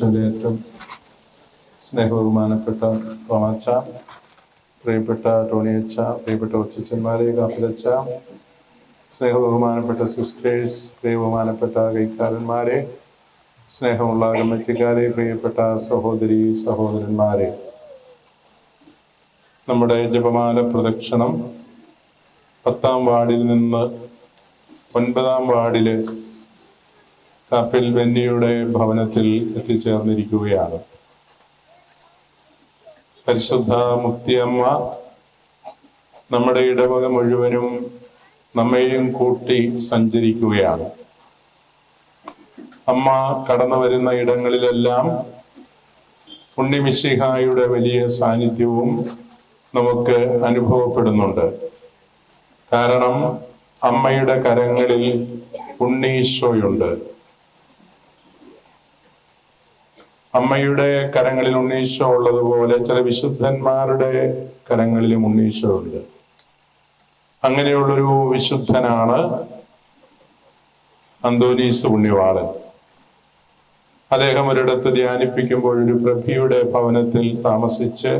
സിസ്റ്ററിന്റെ ഏറ്റവും സ്നേഹബഹുമാനപ്പെട്ട തോമാച്ച, പ്രിയപ്പെട്ട ടോണിയച്ച, പ്രിയപ്പെട്ട ഒച്ചന്മാരെ, കാപ്പിലച്ച, സ്നേഹബഹുമാനപ്പെട്ട സിസ്റ്റേഴ്സ്, പ്രിയബഹുമാനപ്പെട്ട കൈക്കാരന്മാരെ, സ്നേഹമുള്ള കമ്മിറ്റിക്കാരെ, പ്രിയപ്പെട്ട സഹോദരി സഹോദരന്മാരെ, നമ്മുടെ ജപമാല പ്രദക്ഷിണം 10ാം വാർഡിൽ നിന്ന് 9ാം വാർഡില് കാപ്പിൽ ബെന്നിയുടെ ഭവനത്തിൽ എത്തിച്ചേർന്നിരിക്കുകയാണ്. പരിശുദ്ധ മുക്തിയമ്മ നമ്മുടെ ഇടവക മുഴുവനും നമ്മെയും കൂട്ടി സഞ്ചരിക്കുകയാണ്. അമ്മ കടന്നു വരുന്ന ഇടങ്ങളിലെല്ലാം ഉണ്ണിമിശിഹായുടെ വലിയ സാന്നിധ്യവും നമുക്ക് അനുഭവപ്പെടുന്നുണ്ട്. കാരണം അമ്മയുടെ കരങ്ങളിൽ ഉണ്ണീശോയുണ്ട്. അമ്മയുടെ കരങ്ങളിൽ ഉണ്ണീശോ ഉള്ളതുപോലെ ചില വിശുദ്ധന്മാരുടെ കരങ്ങളിലും ഉണ്ണീശോ ഉണ്ട്. അങ്ങനെയുള്ളൊരു വിശുദ്ധനാണ് അന്തോനീസ് പുണ്യവാളൻ. അദ്ദേഹം ഒരിടത്ത് ധ്യാനിപ്പിക്കുമ്പോൾ ഒരു പ്രഭയുടെ ഭവനത്തിൽ താമസിച്ച്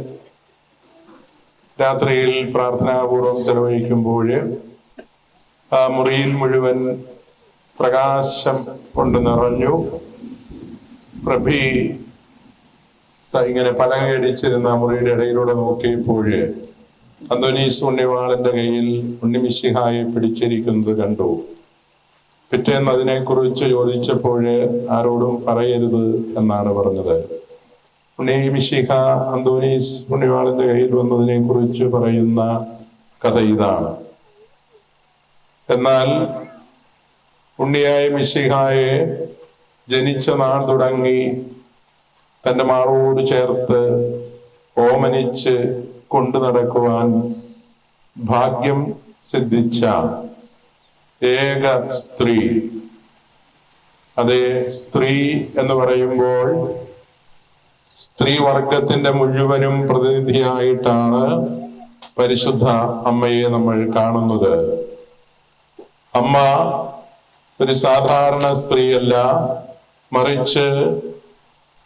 രാത്രിയിൽ പ്രാർത്ഥനാപൂർവം ചെലവഴിക്കുമ്പോൾ ആ മുറിയിൽ മുഴുവൻ പ്രകാശം കൊണ്ട് നിറഞ്ഞു. പ്രഭി ഇങ്ങനെ പലകയടിച്ചിരുന്ന മുറിയുടെ ഇടയിലൂടെ നോക്കിയപ്പോൾ അന്തോനീസ് പുണ്യവാളന്റെ കയ്യിൽ ഉണ്ണിമിശിഹായെ പിടിച്ചിരിക്കുന്നത് കണ്ടു. പിറ്റേന്ന് അതിനെക്കുറിച്ച് ചോദിച്ചപ്പോൾ ആരോടും പറയരുത് എന്നാണ് പറഞ്ഞത്. ഉണ്ണിമിശിഹ അന്തോനീസ് പുണ്യവാളന്റെ കയ്യിൽ വന്നതിനെ കുറിച്ച് പറയുന്ന കഥ ഇതാണ്. എന്നാൽ ഉണ്ണിയായ മിശിഹായെ ജനിച്ച നാൾ തുടങ്ങി തന്റെ മാറോട് ചേർത്ത് ഓമനിച്ച് കൊണ്ടു നടക്കുവാൻ ഭാഗ്യം സിദ്ധിച്ച ഏക സ്ത്രീ. അതേ, സ്ത്രീ എന്ന് പറയുമ്പോൾ സ്ത്രീ വർഗത്തിന്റെ മുഴുവനും പ്രതിനിധിയായിട്ടാണ് പരിശുദ്ധ അമ്മയെ നമ്മൾ കാണുന്നത്. അമ്മ ഒരു സാധാരണ സ്ത്രീയല്ല, മറിച്ച്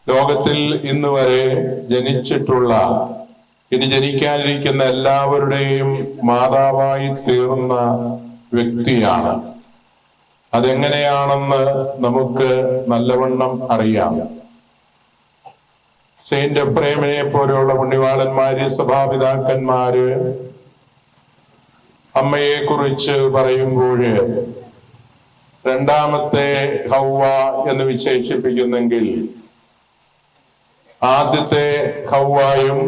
ലോകത്തിൽ ഇന്ന് വരെ ജനിച്ചിട്ടുള്ള, ഇനി ജനിക്കാനിരിക്കുന്ന എല്ലാവരുടെയും മാതാവായി തീർന്ന വ്യക്തിയാണ്. അതെങ്ങനെയാണെന്ന് നമുക്ക് നല്ലവണ്ണം അറിയാം. സെയിന്റ് എഫ്രേമിനെ പോലെയുള്ള പുണ്യവാളന്മാര്, സഭാപിതാക്കന്മാര് അമ്മയെ കുറിച്ച് പറയുമ്പോൾ രണ്ടാമത്തെ ഹൗവ എന്ന് വിശേഷിപ്പിക്കുന്നെങ്കിൽ ആദ്യത്തെ ഹൗവായും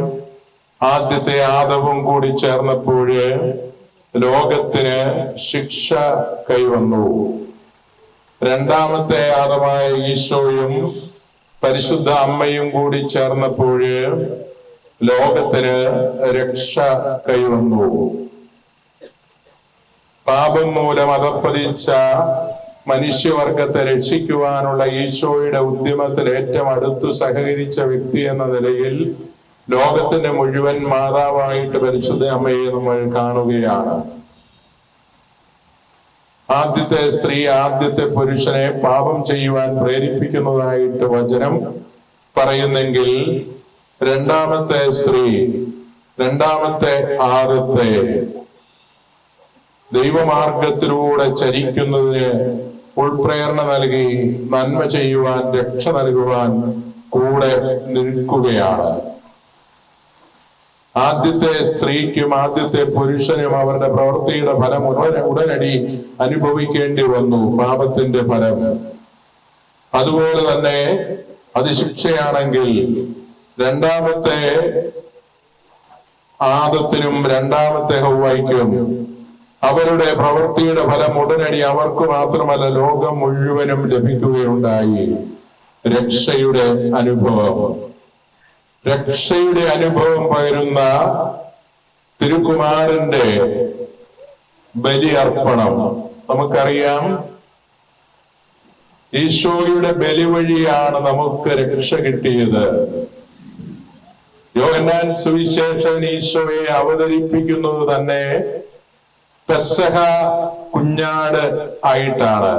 ആദ്യത്തെ ആദവും കൂടി ചേർന്നപ്പോൾ ലോകത്തിന് ശിക്ഷ കൈവന്നു. രണ്ടാമത്തെ ആദമായ ഈശോയും പരിശുദ്ധ അമ്മയും കൂടി ചേർന്നപ്പോൾ ലോകത്തിന് രക്ഷ കൈവന്നു. പാപം മൂലം അധപ്പതിച്ച മനുഷ്യവർഗത്തെ രക്ഷിക്കുവാനുള്ള ഈശോയുടെ ഉദ്യമത്തിൽ ഏറ്റവും അടുത്ത് സഹകരിച്ച വ്യക്തി എന്ന നിലയിൽ ലോകത്തിന്റെ മുഴുവൻ മാതാവായിട്ട് പരിശുദ്ധ അമ്മയെ നമ്മൾ കാണുകയാണ്. ആദ്യത്തെ സ്ത്രീ ആദ്യത്തെ പുരുഷനെ പാപം ചെയ്യുവാൻ പ്രേരിപ്പിക്കുന്നതായിട്ട് വചനം പറയുന്നെങ്കിൽ രണ്ടാമത്തെ സ്ത്രീ, രണ്ടാമത്തെ ആദത്തെ ദൈവമാർഗത്തിലൂടെ ചരിക്കുന്നതിന് ഉൾപ്രേരണ നൽകി നന്മ ചെയ്യുവാൻ, രക്ഷ നൽകുവാൻ കൂടെ നിൽക്കുകയാണ്. ആദ്യത്തെ സ്ത്രീക്കും ആദ്യത്തെ പുരുഷനും അവരുടെ പ്രവൃത്തിയുടെ ഫലം ഉടനടി അനുഭവിക്കേണ്ടി വന്നു, പാപത്തിന്റെ ഫലം. അതുപോലെ തന്നെ അത് ശിക്ഷയാണെങ്കിൽ രണ്ടാമത്തെ ആദത്തിനും രണ്ടാമത്തെ ഹൗവയ്ക്കും അവരുടെ പ്രവൃത്തിയുടെ ഫലം ഉടനടി അവർക്ക് മാത്രമല്ല ലോകം മുഴുവനും ലഭിക്കുകയുണ്ടായി. രക്ഷയുടെ അനുഭവം, രക്ഷയുടെ അനുഭവം പകരുന്ന തിരുക്കുമാരന്റെ ബലി അർപ്പണം. നമുക്കറിയാം, ഈശോയുടെ ബലി വഴിയാണ് നമുക്ക് രക്ഷ കിട്ടിയത്. യോഹന്നാൻ സുവിശേഷൻ ഈശോയെ അവതരിപ്പിക്കുന്നത് തന്നെ പെസഹ കുഞ്ഞാട് ആയിട്ടാണ്.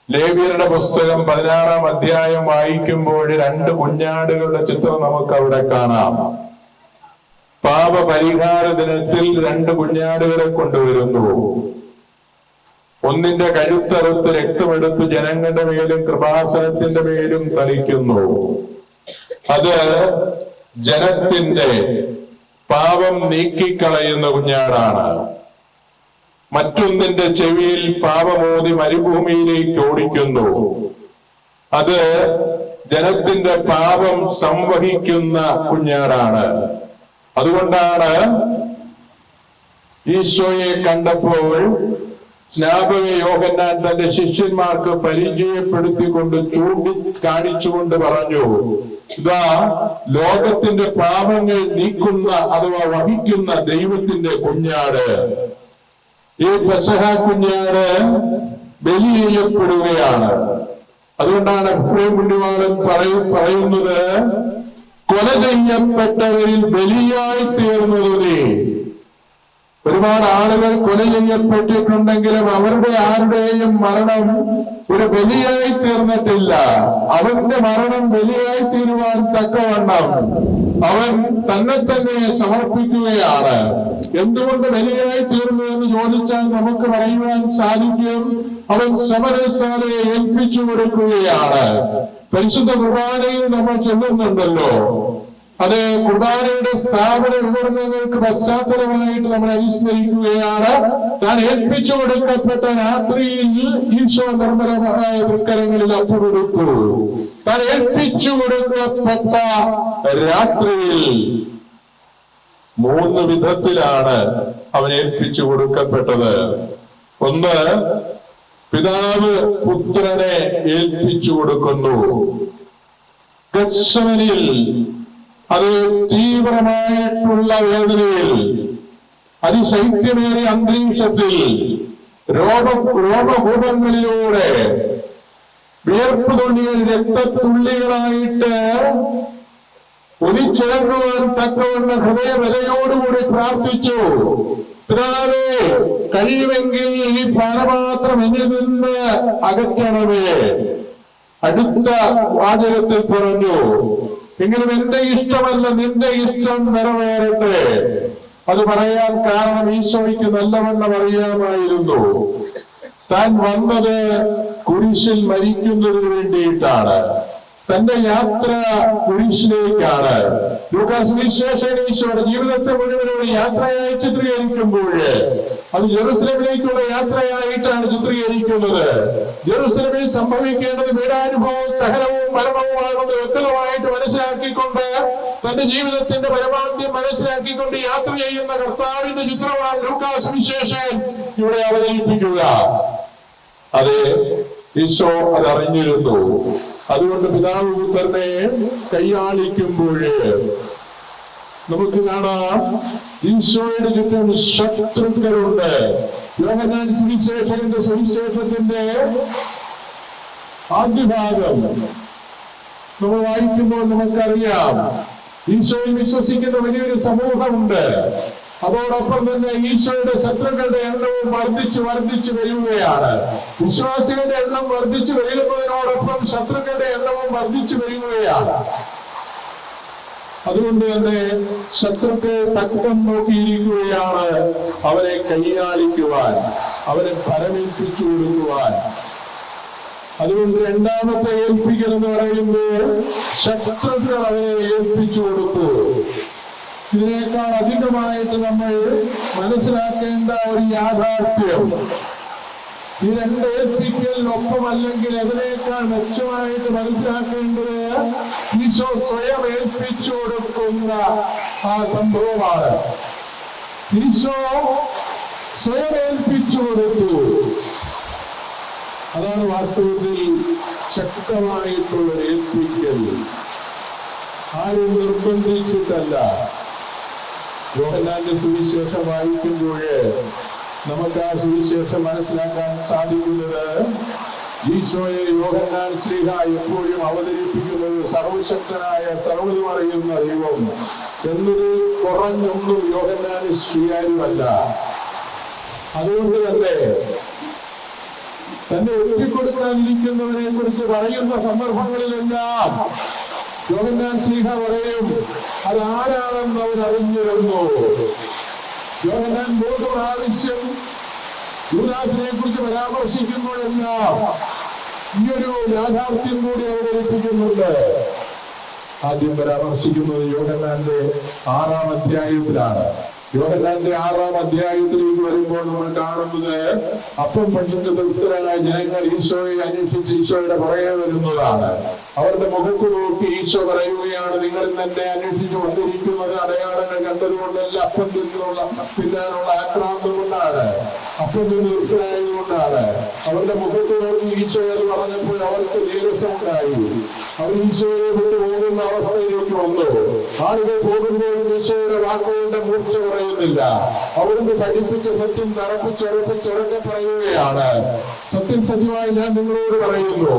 ലേവ്യരുടെ പുസ്തകം 16-ാം അധ്യായം വായിക്കുമ്പോൾ 2 കുഞ്ഞാടുകളുടെ ചിത്രം നമുക്ക് അവിടെ കാണാം. പാപപരിഹാര ദിനത്തിൽ 2 കുഞ്ഞാടുകളെ കൊണ്ടുവരുന്നു. ഒന്നിന്റെ കഴുത്തറുത്ത് രക്തമെടുത്ത് ജനങ്ങളുടെ മേലും കൃപാസനത്തിന്റെ മേലും തളിക്കുന്നു. അത് ജനത്തിന്റെ പാപം നീക്കിക്കളയുന്ന കുഞ്ഞാടാണ്. മറ്റൊന്നിന്റെ ചെവിയിൽ പാപമോതി മരുഭൂമിയിലേക്ക് ഓടിക്കുന്നു. അത് ജനത്തിന്റെ പാപം സംവഹിക്കുന്ന കുഞ്ഞാടാണ്. അതുകൊണ്ടാണ് ഈശോയെ കണ്ടപ്പോൾ സ്നാപക യോഹന്നാൻ തന്റെ ശിഷ്യന്മാർക്ക് പരിചയപ്പെടുത്തിക്കൊണ്ട് കാണിച്ചുകൊണ്ട് പറഞ്ഞു, ഇതാ ലോകത്തിന്റെ പാപങ്ങൾ നീക്കുന്ന അഥവാ വഹിക്കുന്ന ദൈവത്തിന്റെ കുഞ്ഞാട്. ഈ പെസഹ കുഞ്ഞാട് ബലി ചെയ്യപ്പെടുകയാണ്. അതുകൊണ്ടാണ് എഫ്രേം പുണ്യവാളൻ പറയുന്നത്, കൊല ചെയ്യപ്പെട്ടവരിൽ ബലിയായി തീർന്നതിനെ. ഒരുപാട് ആളുകൾ കൊല ചെയ്യപ്പെട്ടിട്ടുണ്ടെങ്കിലും അവരുടെ ആരുടെയും മരണം ഒരു ബലിയായി തീർന്നിട്ടില്ല. അവന്റെ മരണം ബലിയായി തീരുവാൻ തക്കവണ്ണം അവൻ തന്നെ സമർപ്പിക്കുകയാണ്. എന്തുകൊണ്ട് ബലിയായി തീർന്നു എന്ന് ചോദിച്ചാൽ നമുക്ക് പറയുവാൻ സാധിക്കും, അവൻ സമരസാലയെ ഏൽപ്പിച്ചു കൊടുക്കുകയാണ്. പരിശുദ്ധ കുർബാനയിൽ നമ്മൾ ചൊല്ലുന്നുണ്ടല്ലോ, അത് കുർബാനയുടെ സ്ഥാപന വിവരണങ്ങൾക്ക് പശ്ചാത്തലമായിട്ട് നമ്മൾ അനുസ്മരിക്കുകയാണ്. താൻ ഏൽപ്പിച്ചു കൊടുക്കപ്പെട്ട രാത്രിയിൽ ഈശോ നിർമ്മലമായ തൃക്കരങ്ങളിൽ അപ്പുകൊടുത്തു. താൻ ഏൽപ്പിച്ചു കൊടുക്കപ്പെട്ട രാത്രിയിൽ 3 വിധത്തിലാണ് അവൻ ഏൽപ്പിച്ചു കൊടുക്കപ്പെട്ടത്. ഒന്ന്, പിതാവ് പുത്രനെ ഏൽപ്പിച്ചു കൊടുക്കുന്നു. ഗത്സമനിൽ അത് തീവ്രമായിട്ടുള്ള വേദനയിൽ, അതിശൈത്യമേറിയ അന്തരീക്ഷത്തിൽ, രോമകൂപങ്ങളിലൂടെ വിയർപ്പ് തുള്ളിയിൽ രക്തത്തുള്ളികളായിട്ട് ഒലിച്ചിറങ്ങുവാൻ തക്കവണ്ണ ഹൃദയവ്യതയോടുകൂടി പ്രാർത്ഥിച്ചു, പിതാവേ, കഴിയുമെങ്കിൽ ഈ പാനപാത്രം എന്നിൽ നിന്ന് അകറ്റണമേ. അടുത്ത വാചകത്തിൽ പറഞ്ഞു, എങ്കിലും എന്റെ ഇഷ്ടമല്ല നിന്റെ ഇഷ്ടം നിറവേറട്ടെ. അത് പറയാൻ കാരണം ഈശോയ്ക്ക് നല്ലവണ്ണം അറിയാമായിരുന്നു, താൻ വന്നത് കുരിശിൽ മരിക്കുന്നതിന് വേണ്ടിയിട്ടാണ്. തന്റെ യാത്ര കുരിശിലേക്കാണ്. ലൂക്കാസ് സുവിശേഷകൻ ഈശോയുടെ ജീവിതത്തെ മുഴുവൻ ഒരു യാത്രയായി ചിത്രീകരിക്കുമ്പോൾ അത് ജെറുസലേമിലേക്കുള്ള യാത്രയായിട്ടാണ് ചിത്രീകരിക്കുന്നത്. ജെറുസലേമിൽ സംഭവിക്കേണ്ടത് പീഡാനുഭവവും സഹനവും മരണവുമാണെന്ന് വ്യക്തമായിട്ട് മനസ്സിലാക്കിക്കൊണ്ട്, തന്റെ ജീവിതത്തിന്റെ പരമാവധി മനസ്സിലാക്കിക്കൊണ്ട് യാത്ര ചെയ്യുന്ന കർത്താവിന്റെ ചിത്രമാണ് ലൂക്കാസ് സുവിശേഷകൻ ഇവിടെ അവതരിപ്പിക്കുക. അതെ, ഈശോ അതറിഞ്ഞിരുന്നു. അതുകൊണ്ട് പിതാവ് പുത്രനെ കൈയാളിക്കുമ്പോൾ നമുക്ക് കാണാം, ഈശോയുടെ ചുറ്റും ശത്രുക്കളുണ്ട്. യോഹന്നാൻ സുവിശേഷകന്റെ സുവിശേഷത്തിന്റെ ആദ്യ ഭാഗം നമ്മൾ വായിക്കുമ്പോൾ നമുക്കറിയാം, ഈശോയിൽ വിശ്വസിക്കുന്ന വലിയൊരു സമൂഹമുണ്ട്. അതോടൊപ്പം തന്നെ ഈശോയുടെ ശത്രുക്കളുടെ എണ്ണവും വർദ്ധിച്ചു വരികയാണ്. വിശ്വാസികളുടെ എണ്ണം വർദ്ധിച്ചു വരുന്നതിനോടൊപ്പം ശത്രുക്കളുടെ എണ്ണവും വർദ്ധിച്ചു വരികയാണ്. അതുകൊണ്ട് തന്നെ ശത്രുക്കൾ തക്കം നോക്കിയിരിക്കുകയാണ് അവരെ കൈയാളിക്കുവാൻ, അവരെ ഫലമേൽപ്പിച്ചു കൊടുക്കുവാൻ. അതുകൊണ്ട് രണ്ടാമത്തെ ഏൽപ്പിക്കൽ എന്ന് പറയുമ്പോൾ ശത്രുക്കൾ അവരെ ഏൽപ്പിച്ചു കൊടുത്തു. ഇതിനേക്കാൾ അധികമായിട്ട് നമ്മൾ മനസ്സിലാക്കേണ്ട ഒരു യാഥാർത്ഥ്യം, ഈ 2 ഏൽപ്പിക്കലിനൊപ്പം അല്ലെങ്കിൽ അതിനേക്കാൾ മെച്ചമായിട്ട് മനസ്സിലാക്കേണ്ടത് ഈശോ സ്വയം ഏൽപ്പിച്ചു കൊടുക്കുന്ന ആ സംഭവമാണ്. ഈശോ സ്വയം ഏൽപ്പിച്ചു കൊടുത്തു. അതാണ് വാസ്തവത്തിൽ ശക്തമായിട്ടുള്ള ഏൽപ്പിക്കൽ. ആരും നിർബന്ധിച്ചിട്ടല്ല. യോഹന്നാന്റെ സുവിശേഷം വായിക്കുമ്പോൾ നമുക്ക് ആ സുവിശേഷം മനസ്സിലാക്കാൻ സാധിക്കുന്നത്, ഈശോയെ യോഹന്നാൻ ശ്ലീഹ എപ്പോഴും അവതരിപ്പിക്കുന്നത് സർവശക്തനായ സർവ്വതും അറിയുന്ന ദൈവം എന്നത് കുറഞ്ഞൊന്നും യോഹന്നാന് സ്വീകാര്യമല്ല. അതുകൊണ്ട് തന്നെ തന്നെ ഒറ്റിക്കൊടുക്കാനിരിക്കുന്നവരെ കുറിച്ച് പറയുന്ന സന്ദർഭങ്ങളിലെല്ലാം യോഹന്നാൻ ശ്ലീഹ പറയും, അതാരാണെന്ന് അവൻ അറിഞ്ഞിരുന്നു. യോഹന്നാൻ 3 പ്രാവശ്യം യൂദാസിനെ കുറിച്ച് പരാമർശിക്കുമ്പോഴെല്ലാം ഈയൊരു യാഥാർത്ഥ്യം കൂടി അവതരിപ്പിക്കുന്നുണ്ട്. ആദ്യം പരാമർശിക്കുന്നത് യോഹന്നാന്റെ 6-ാം അധ്യായത്തിലാണ്. യോഹന്നാന്റെ 6-ാം അധ്യായത്തിലേക്ക് വരുമ്പോൾ നമ്മൾ കാണുന്നത് അപ്പം ഭക്ഷിച്ച തൃപ്തരായ ജനങ്ങൾ ഈശോയെ അന്വേഷിച്ച് ഈശോയുടെ പുറകെ വരുന്നതാണ്. അവരുടെ മുഖത്ത് നോക്കി ഈശോ പറയുകയാണ്, നിങ്ങൾ തന്നെ അന്വേഷിച്ച് വന്നിരിക്കുന്നത് അടയാളങ്ങൾ കണ്ടതുകൊണ്ടല്ല, അപ്പം തിന്നാനുള്ള ആക്രാന്തം കൊണ്ടാണ്, അപ്പം തിന്ന് തൃപ്തരായതുകൊണ്ടാണ്. അവരുടെ മുഖത്ത് നോക്കി ഈശോ എന്ന് പറഞ്ഞപ്പോൾ അവർക്ക് നീരസമുണ്ടായി. അവർ ഈശോയെ വിട്ടു പോകുന്ന അവസ്ഥയിലേക്ക് വന്നു. ആളുകൾ പോകുമ്പോൾ ഈശോയുടെ വാക്കുകളുടെ മൂർച്ച പറയുന്നില്ല. അവിടുന്ന് പഠിപ്പിച്ച സത്യം തറപ്പിച്ചുറപ്പിച്ചുറക്കെ പറയുകയാണ്. സത്യം സത്യമായി ഞാൻ നിങ്ങളോട് പറയുന്നു,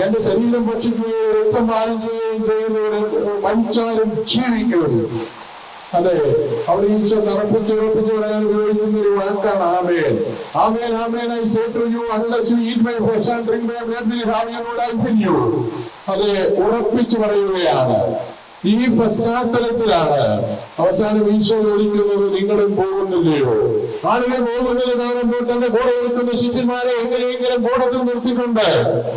എന്റെ ശരീരം ഭക്ഷിക്കുകയും രക്തം പാനം ചെയ്യുകയും ചെയ്യുന്നവരെ മരിച്ചാലും ജീവിക്കും. അതെ, അവിടെ ഈശോ തറപ്പിച്ചുറപ്പിച്ച് പറയാൻ ഉപയോഗിക്കുന്ന ഒരു വാക്കാണ് ആമേൻ. ആമേൻ, ആമേൻ, I say to you, unless you eat my flesh and drink my blood, you have no life in you. അതെ, ഉറപ്പിച്ചു പറയുകയാണ്. ഈ പശ്ചാത്തലത്തിലാണ് അവസാനം ഈശോ ചോദിക്കുന്നത്, നിങ്ങളും പോകുന്നില്ലയോ? ആളുകൾ പോകുന്നത് കാണുമ്പോൾ തന്റെ കൂടെ നിൽക്കുന്ന ശിഷ്യന്മാരെ എങ്ങനെയെങ്കിലും കൂടത്തിൽ നിർത്തിക്കൊണ്ട്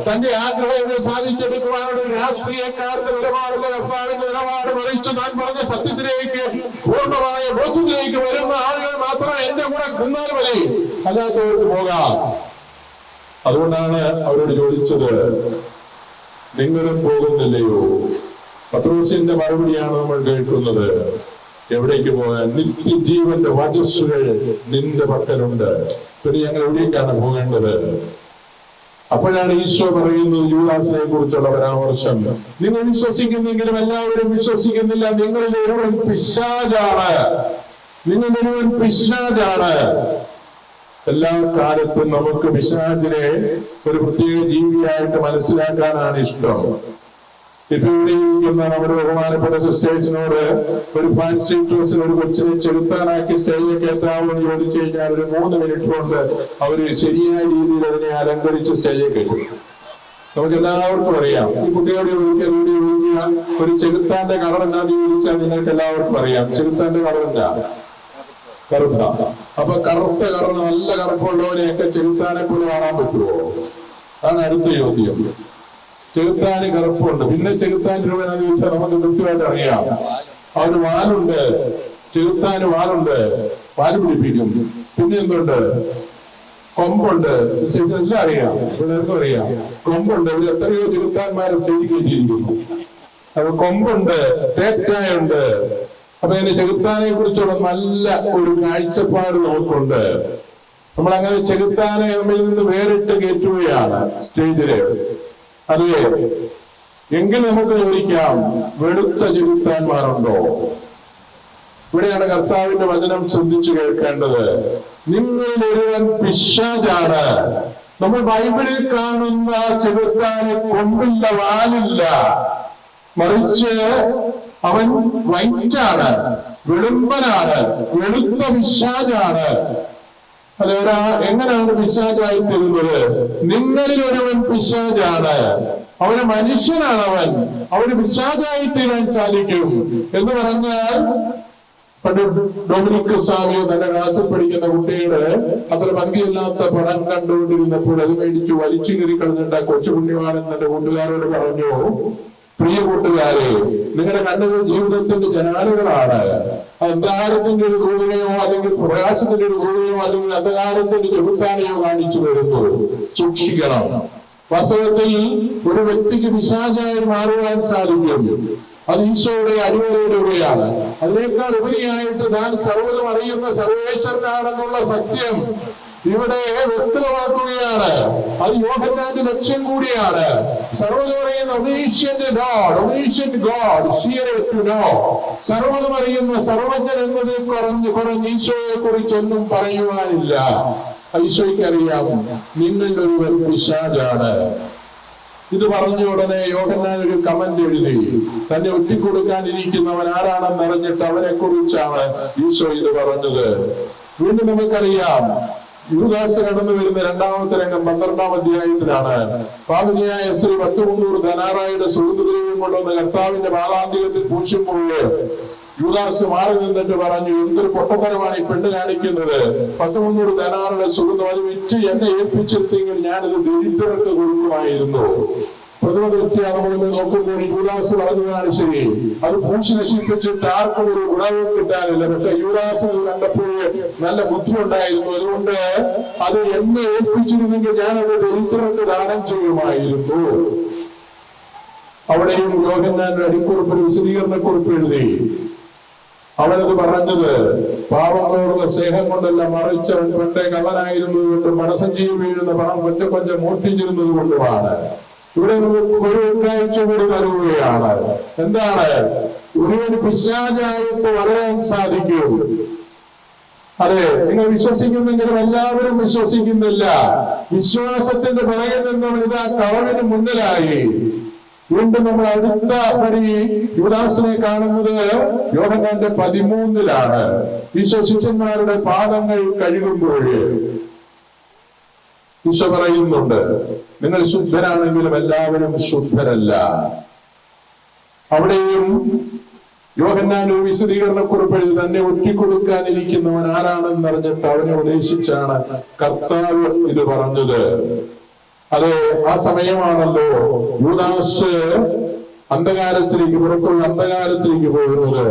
തന്റെ ആഗ്രഹങ്ങൾ സാധിച്ചെടുക്കുവാനുള്ള രാഷ്ട്രീയക്കാരുടെ നിലപാടുള്ള കർത്താവിന്റെ നിലപാട് മറിച്ച് താൻ പറഞ്ഞ സത്യത്തിലേക്ക് പൂർണ്ണമായ ബോധ്യത്തിലേക്ക് വരുന്ന ആളുകൾ മാത്രം എന്റെ കൂടെ നിന്നാൽ മതി, അല്ലാത്തവർക്ക് പോകാം. അതുകൊണ്ടാണ് അവരോട് ചോദിച്ചത്, നിങ്ങളും പോകുന്നില്ലയോ? പത്രോസിന്റെ മറുപടിയാണ് നമ്മൾ കേൾക്കുന്നത്. എവിടേക്ക് പോകാൻ? നിത്യജീവന്റെ വചസ്സുകൾ നിന്റെ പക്കലുണ്ട്. പിന്നെ ഞങ്ങൾ എവിടേക്കാണ് പോകേണ്ടത്? അപ്പോഴാണ് ഈശോ പറയുന്നത് യൂദാസിനെ കുറിച്ചുള്ള പരാമർശം. നിങ്ങൾ വിശ്വസിക്കുന്നെങ്കിലും എല്ലാവരും വിശ്വസിക്കുന്നില്ല. നിങ്ങളിൽ ഒരുവൻ പിശാചാണ്. നിങ്ങളൊരുവൻ പിശാചാണ്. എല്ലാ കാലത്തും നമുക്ക് പിശാചിനെ ഒരു പ്രത്യേക ജീവിയായിട്ട് മനസ്സിലാക്കാനാണ് ഇഷ്ടം. ഇപ്പൊ ഇവിടെ ഇരിക്കുന്ന നമ്മുടെ ബഹുമാനപ്പെട്ട സിസ്റ്റേഴ്സിനോട് ഒരു ഫാൻസി ഡ്രസ്സിന് ഒരു കൊച്ചിനെ ചെലുത്താനാക്കി സ്റ്റേജിൽ കയറ്റാവോ എന്ന് ചോദിച്ചു കഴിഞ്ഞാൽ ഒരു 3 മിനിറ്റ് കൊണ്ട് അവര് ശരിയായ രീതിയിൽ അതിനെ അലങ്കരിച്ച് സ്റ്റേജിൽ കയറ്റും. നമുക്ക് എല്ലാവർക്കും അറിയാം. ഈ കുട്ടികളുടെ ചോദിക്കുക ഒരു ചെകുത്താന്റെ കളർ എന്നാന്ന് ചോദിച്ചാൽ നിങ്ങൾക്ക് എല്ലാവർക്കും അറിയാം. ചെകുത്താന്റെ കളർ എന്താ? കറുത്ത. അപ്പൊ കറുത്ത കളർ, നല്ല കറുപ്പുള്ളവരെയൊക്കെ ചെകുത്താനെ പോലെ കാണാൻ പറ്റുമോ? അതാണ് അടുത്ത ചോദ്യം. ചെകുത്താന് കറുപ്പുണ്ട്, പിന്നെ ചെകുത്താന്റെ രൂപയെന്ന് ചോദിച്ചാൽ നമുക്ക് കൃത്യമായിട്ട് അറിയാം. അവന് വാലുണ്ട്, ചെകുത്താന് വാലുണ്ട്, വാല് പിടിപ്പിക്കും. പിന്നെ എന്തുണ്ട്? കൊമ്പുണ്ട്. എല്ലാം അറിയാം, എല്ലാവർക്കും അറിയാം. കൊമ്പുണ്ട്. ഇവിടെ എത്രയോ ചെകുത്താന്മാരെ സ്റ്റേജിൽ കയറ്റിയിരിക്കുന്നു. അപ്പൊ കൊമ്പുണ്ട്, തേറ്റായുണ്ട്. അപ്പൊ അതിന്റെ ചെകുത്താനെ കുറിച്ചുള്ള നല്ല ഒരു കാഴ്ചപ്പാട് നമുക്കുണ്ട്. നമ്മൾ അങ്ങനെ ചെകുത്താനെ നമ്മിൽ നിന്ന് വേറിട്ട് കയറ്റുകയാണ് സ്റ്റേജില്. അതെ, എങ്കിൽ നമുക്ക് ചോദിക്കാം, വെളുത്ത ചെകുത്താന്മാരുണ്ടോ? ഇവിടെയാണ് കർത്താവിന്റെ വചനം ശ്രദ്ധിച്ചു കേൾക്കേണ്ടത്. നിങ്ങളിൽ ഒരുവൻ പിശാചാണ്. നമ്മൾ ബൈബിളിൽ കാണുന്ന ചെകുത്താന് കൊമ്പില്ല, വാലില്ല, മറിച്ച് അവൻ വൈറ്റാണ്, വെളുമ്പനാണ്, വെളുത്ത പിശാചാണ്. അല്ലെ, എങ്ങനെയാണ് പിശാചായി തീരുന്നത്? നിങ്ങളിൽ ഒരുവൻ പിശാചാണ്. അവന് മനുഷ്യനാണ്. അവന് പിശാചായി തീരാൻ സാധിക്കും എന്ന് പറഞ്ഞാൽ, പണ്ട് ഡൊമിനിക് സാമിയോ തന്റെ ക്ലാസ്സിൽ പഠിക്കുന്ന കുട്ടിയുടെ അത്ര ഭംഗിയില്ലാത്ത പടം കണ്ടുകൊണ്ടിരുന്നപ്പോൾ അത് മേടിച്ചു വലിച്ചു കീറി കളഞ്ഞിട്ട് കൊച്ചു പുണ്യവാനൻ തന്റെ കൂട്ടുകാരോട് പറഞ്ഞു, പ്രിയ കൂട്ടുകാരെ, നിങ്ങളുടെ കണ്ണുകൾ ജീവിതത്തിന്റെ ജനാലുകളാണ്. അന്ധകാരത്തിന്റെ ഒരു ദൂതനെയോ അല്ലെങ്കിൽ പ്രകാശത്തിന്റെ ഒരു ദൂതനെയോ അല്ലെങ്കിൽ അന്ധകാരത്തിന്റെ ചെറുത്താനെയോ കാണിച്ചു വരുന്നു. സൂക്ഷിക്കണം. വാസ്തവത്തിൽ ഒരു വ്യക്തിക്ക് പിശാചായി മാറുവാൻ സാധിക്കും. അത് ഈശോയുടെ അടിവരയിടുകയാണ്. അതിനേക്കാൾ ഉപരിയായിട്ട് താൻ സർവ്വതും അറിയുന്ന സർവേശ്വരനാണെന്നുള്ള സത്യം ഇവിടെ വ്യക്തമാക്കുകയാണ്. അത് യോഹന്നാന്റെ ലക്ഷ്യം കൂടിയാണ്. സർവ്വതും അറിയുന്ന സർവ്വതും അറിയുന്ന സർവജ്ഞൻ എന്നതിൽ കുറഞ്ഞ് ഈശോയെ കുറിച്ചൊന്നും പറയുവാനില്ല. ഈശോയ്ക്ക് അറിയാം നിങ്ങളിൽ ഒരുവൻ പിശാചാണ്. ഇത് പറഞ്ഞ ഉടനെ യോഹന്നാൻ ഒരു കമന്റ് എഴുതി. തന്നെ ഒറ്റിക്കൊടുക്കാനിരിക്കുന്നവൻ ആരാണെന്ന് അറിഞ്ഞിട്ട് അവനെ കുറിച്ചാണ് ഈശോ ഇത് പറഞ്ഞത്. വീണ്ടും നമുക്കറിയാം, യൂദാസ് കടന്നു വരുന്ന രണ്ടാമത്തെ രംഗം 12-ാം അധ്യായത്തിലാണ്. പാപിനിയായ സ്ത്രീ 10 ധനാറായുടെ സുഗന്ധദ്രവ്യം കൊണ്ടുവന്ന് കർത്താവിന്റെ പാദാന്തികത്തിൽ പൂശുമ്പോൾ യൂദാസ് മാറി നിന്നിട്ട് പറഞ്ഞു, എന്തൊരു പൊട്ടത്തരമാണ് ഈ പെണ്ണ് കാണിക്കുന്നത്. 10 ധനാറുടെ സുഗന്ധം അത് വിറ്റ് എന്നെ ഏൽപ്പിച്ചിരുന്നെങ്കിൽ ഞാനിത് ദരിദ്രർക്ക് കൊടുക്കുമായിരുന്നു. പ്രഥമ ദൃഷ്ടിയ നമ്മളിന്ന് നോക്കുമ്പോൾ യൂദാസ് പറഞ്ഞതാണ് ശരി. അത് പൂശി നശിപ്പിച്ചിട്ട് ആർക്കും ഒരു ഗുണവും കിട്ടാനില്ല. പക്ഷെ യൂദാസ് കണ്ടപ്പോൾ നല്ല ബുദ്ധി ഉണ്ടായിരുന്നു. അതുകൊണ്ട് അത് എന്നെ ഏൽപ്പിച്ചിരുന്നെങ്കിൽ ഞാനത് ദരിദ്രർക്ക് ദാനം ചെയ്യുമായിരുന്നു. അവിടെയും യോഹന്നാന്റെ അടിക്കുറിപ്പിൽ വിശദീകരണക്കുറിപ്പ് എഴുതി. അവനത് പറഞ്ഞത് പാവങ്ങളോടുള്ള സ്നേഹം കൊണ്ടല്ല, മറിച്ച് അവൻ പണ്ടേ കള്ളനായിരുന്നത് കൊണ്ടും മനസഞ്ചിയിൽ വീഴുന്ന പണം കൊഞ്ചം മോഷ്ടിച്ചിരുന്നത് കൊണ്ടുമാണ്. ഇവിടെ നമുക്ക് ഒരു കാഴ്ച കൂടി നൽകുകയാണ്. എന്താണ്? ഒരുവന് പിശാചായിട്ട് വളരാൻ സാധിക്കും. അതെ, നിങ്ങൾ വിശ്വസിക്കുന്നെങ്കിലും എല്ലാവരും വിശ്വസിക്കുന്നില്ല. വിശ്വാസത്തിന്റെ പിറകിൽ നിന്നും ഇതാ കളവിന് മുന്നിലായി. വീണ്ടും നമ്മൾ അടുത്ത പടി യൂദാസിനെ കാണുന്നത് യോഹന്നാന്റെ 13-ലാണ്. ഈശോ ശിഷ്യന്മാരുടെ പാദങ്ങൾ കഴുകുമ്പോൾ ഈശോ പറയുന്നുണ്ട്, നിങ്ങൾ ശുദ്ധരാണെങ്കിലും എല്ലാവരും ശുദ്ധരല്ല. അവിടെയും യോഹന്നാൻ ഒരു വിശദീകരണക്കുറിപ്പ് എഴുതി. തന്നെ ഒറ്റിക്കൊടുക്കാനിരിക്കുന്നവൻ ആരാണെന്ന് അറിഞ്ഞിട്ട് അവനെ ഉപദേശിച്ചാണ് കർത്താവ് ഇത് പറഞ്ഞത്. അത് ആ സമയമാണല്ലോ യൂദാസ് അന്ധകാരത്തിലേക്ക്, പുറത്തുള്ള അന്ധകാരത്തിലേക്ക് പോകുന്നത്.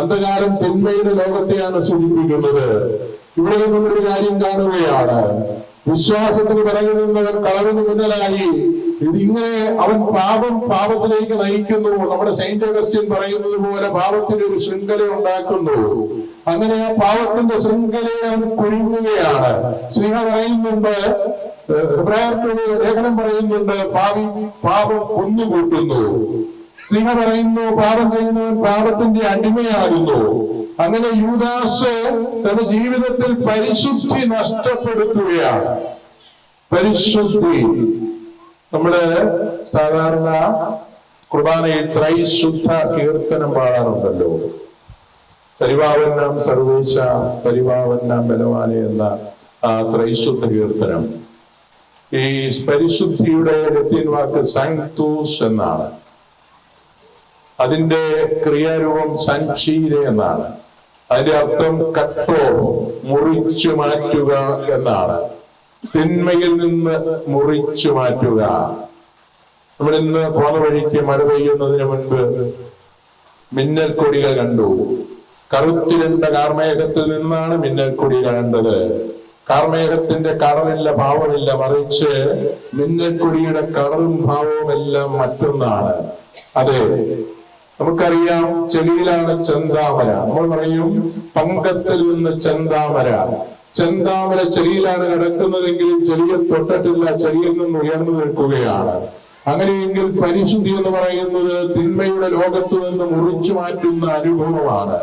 അന്ധകാരം തിന്മയുടെ ലോകത്തെയാണ് സൂചിപ്പിക്കുന്നത്. ഇവിടെ നമ്മളൊരു കാര്യം കാണുകയാണ്. വിശ്വാസത്തിന് പിറകിൽ നിന്നവൻ കളവിന് മുന്നിലായി. ഇതിങ്ങനെ അവൻ പാപത്തിലേക്ക് നയിക്കുന്നു. നമ്മുടെ സെയിന്റ് അഗസ്റ്റിൻ പറയുന്നത് പോലെ പാപത്തിന്റെ ഒരു ശൃംഖല ഉണ്ടാക്കുന്നു. അങ്ങനെ ആ പാപത്തിന്റെ ശൃംഖലയെ അവൻ കുഴിക്കുകയാണ്. സ്നേഹ പറയുന്നുണ്ട്, ലേഖനം പറയുന്നുണ്ട്, പാപം കൊന്നുകൂട്ടുന്നു. സ്നേഹ പറയുന്നു, പാപം ചെയ്യുന്നവൻ പാപത്തിന്റെ അടിമയാകുന്നു. അങ്ങനെ യൂദാസ് തന്റെ ജീവിതത്തിൽ പരിശുദ്ധി നഷ്ടപ്പെടുത്തുകയാണ്. പരിശുദ്ധി, നമ്മള് സാധാരണ കുർബാനയിൽ ത്രൈശുദ്ധ കീർത്തനം പാടാറുണ്ടല്ലോ. പരിപാവനം സർവേശ പരിപാവനം ബലവാനെ എന്ന ആ ത്രൈശുദ്ധ കീർത്തനം. ഈ പരിശുദ്ധിയുടെ ലത്തീൻ വാക്ക് സാങ്ക്തൂസ് എന്നാണ്. അതിന്റെ ക്രിയാരൂപം സൻചീര എന്നാണ്. അതിന്റെ അർത്ഥം കട്ടോ, മുറിച്ചു മാറ്റുക എന്നാണ്. തിന്മയിൽ നിന്ന് മുറിച്ചു മാറ്റുക. ഇവിടെ ഇന്ന് പോന്ന വഴിക്ക് മഴ പെയ്യുന്നതിന് മുൻപ് മിന്നൽ കൊടികൾ കണ്ടു. കറുത്തിരണ്ട കാർമേഘത്തിൽ നിന്നാണ് മിന്നൽ കൊടി കണ്ടത്. കാർമേഘത്തിന്റെ കളറില്ല, ഭാവമില്ല, മറിച്ച് മിന്നൽ കൊടിയുടെ കളറും ഭാവവും എല്ലാം മറ്റൊന്നാണ്. അതെ, നമുക്കറിയാം ചെളിയിലാണ് ചെന്താമര. നമ്മൾ പറയും പങ്കത്തിൽ നിന്ന് ചെന്താമര. ചെന്താമര ചെളിയിലാണ് കിടക്കുന്നതെങ്കിലും ചെളിയെ തൊട്ടിട്ടില്ല, ചെളിയിൽ നിന്ന് ഉയർന്നു നിൽക്കുകയാണ്. അങ്ങനെയെങ്കിൽ പരിശുദ്ധി എന്ന് പറയുന്നത് തിന്മയുടെ ലോകത്ത് നിന്ന് മുറിച്ചു മാറ്റുന്ന അനുഭവമാണ്.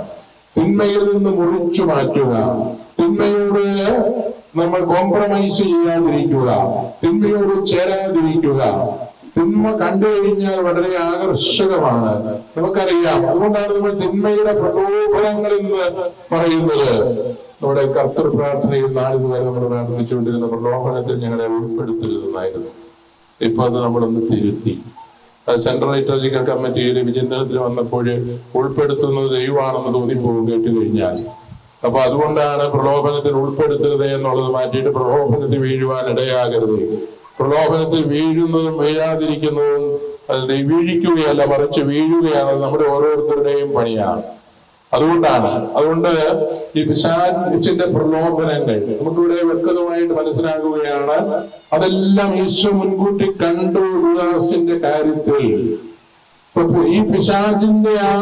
തിന്മയിൽ നിന്ന് മുറിച്ചു മാറ്റുക, തിന്മയോട് നമ്മൾ കോംപ്രമൈസ് ചെയ്യാതിരിക്കുക, തിന്മയോട് ചേരാതിരിക്കുക. തിന്മ കണ്ടു കഴിഞ്ഞാൽ വളരെ ആകർഷകമാണ്, നമുക്കറിയാം. അതുകൊണ്ടാണ് നമ്മൾ തിന്മയുടെ പ്രലോഭനങ്ങൾ എന്ന് പറയുന്നത്. നമ്മുടെ കർത്തൃ പ്രാർത്ഥനയിൽ നാളിതുവരെ നമ്മൾ പ്രാർത്ഥിച്ചുകൊണ്ടിരുന്ന പ്രലോഭനത്തിൽ ഞങ്ങളെ ഉൾപ്പെടുത്തിയിരുന്നായിരുന്നു. ഇപ്പൊ അത് നമ്മളൊന്ന് തിരുത്തി. സെൻട്രൽ ലിറ്ററേച്ചർ കമ്മിറ്റിയുടെ വിചിന്തനത്തിൽ വന്നപ്പോൾ ഉൾപ്പെടുത്തുന്നത് ദൈവമാണെന്ന് തോന്നിപ്പോകും കേട്ട് കഴിഞ്ഞാൽ. അപ്പൊ അതുകൊണ്ടാണ് പ്രലോഭനത്തിൽ ഉൾപ്പെടുത്തരുത് എന്നുള്ളത് മാറ്റിയിട്ട് പ്രലോഭനത്തിൽ വീഴുവാൻ ഇടയാകരുത്. പ്രലോഭനത്തിൽ വീഴുന്നതും വീഴാതിരിക്കുന്നതും അത് വീഴിക്കുകയല്ല, മറിച്ച് വീഴുകയാണ്. നമ്മുടെ ഓരോരുത്തരുടെയും പണിയാണ്. അതുകൊണ്ട് ഈ പിശാചിന്റെ പ്രലോഭനങ്ങൾ നമുക്കിവിടെ വ്യക്തമായിട്ട് മനസ്സിലാക്കുകയാണ്. അതെല്ലാം ഈശോ മുൻകൂട്ടി കണ്ടു യൂദാസിന്റെ കാര്യത്തിൽ. ഈ പിശാചിന്റെ ആ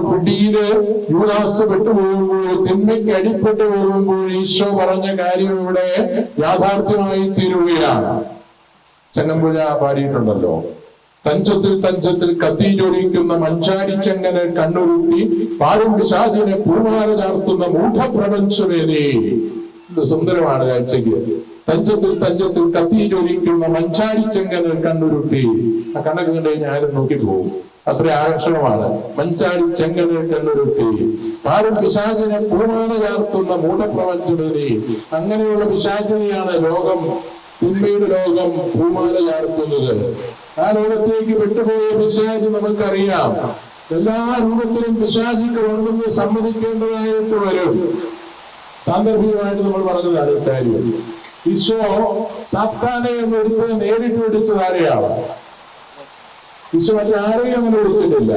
പിടിയില് യൂദാസ് പെട്ടുപോകുമ്പോൾ, തിന്മയ്ക്ക് അടിപ്പെട്ടു പോകുമ്പോൾ ഈശോ പറഞ്ഞ കാര്യം ഇവിടെ യാഥാർത്ഥ്യമായി തീരുകയാണ്. ചങ്ങമ്പുഴ പാടിയിട്ടുണ്ടല്ലോ, തഞ്ചത്തിൽ കത്തി ജ്വലിക്കുന്ന മഞ്ചാടിച്ചങ്ങനെ കണ്ണുരുട്ടി പാടും പിശാചിനെ പൂമാല ചാർത്തുന്ന മൂഢപ്രപഞ്ചമേനേ. സുന്ദരമാണ് കാഴ്ചയ്ക്ക്. തഞ്ചത്തിൽ കത്തി ജ്വലിക്കുന്ന മഞ്ചാടിച്ചങ്ങനെ കണ്ണുരുട്ടി. ആ കണ്ണൊക്കെ കണ്ടു കഴിഞ്ഞാൽ ആരും നോക്കിപ്പോകും. അത്ര ആകർഷകമാണ്. മഞ്ചാടി ചെങ്കനെ കണ്ണുരുട്ടി പാടും പിശാചിനെ പൂമാല ചാർത്തുന്ന മൂഢപ്രപഞ്ചമിനി. അങ്ങനെയുള്ള പിശാചിനെയാണ് ലോകം, തിന്മയുടെ ലോകം പൂമാല ചാർത്തുന്നത്. ആ ലോകത്തേക്ക് വിട്ടുപോയ പിശാചി നമുക്കറിയാം. എല്ലാ രൂപത്തിലും പിശാചികൾ ഉണ്ടെന്ന് സമ്മതിക്കേണ്ടതായിട്ട് വരും. സാന്ദർഭികമായിട്ട് നമ്മൾ പറഞ്ഞതാണ് കാര്യം. ഈശോ സാത്താനെ എന്നൊരുത്തരെ നേരിട്ട് വിളിച്ചത് ആരെയാണ്? ഈശോ മറ്റാരെയും അങ്ങനെ വിളിച്ചിട്ടില്ല.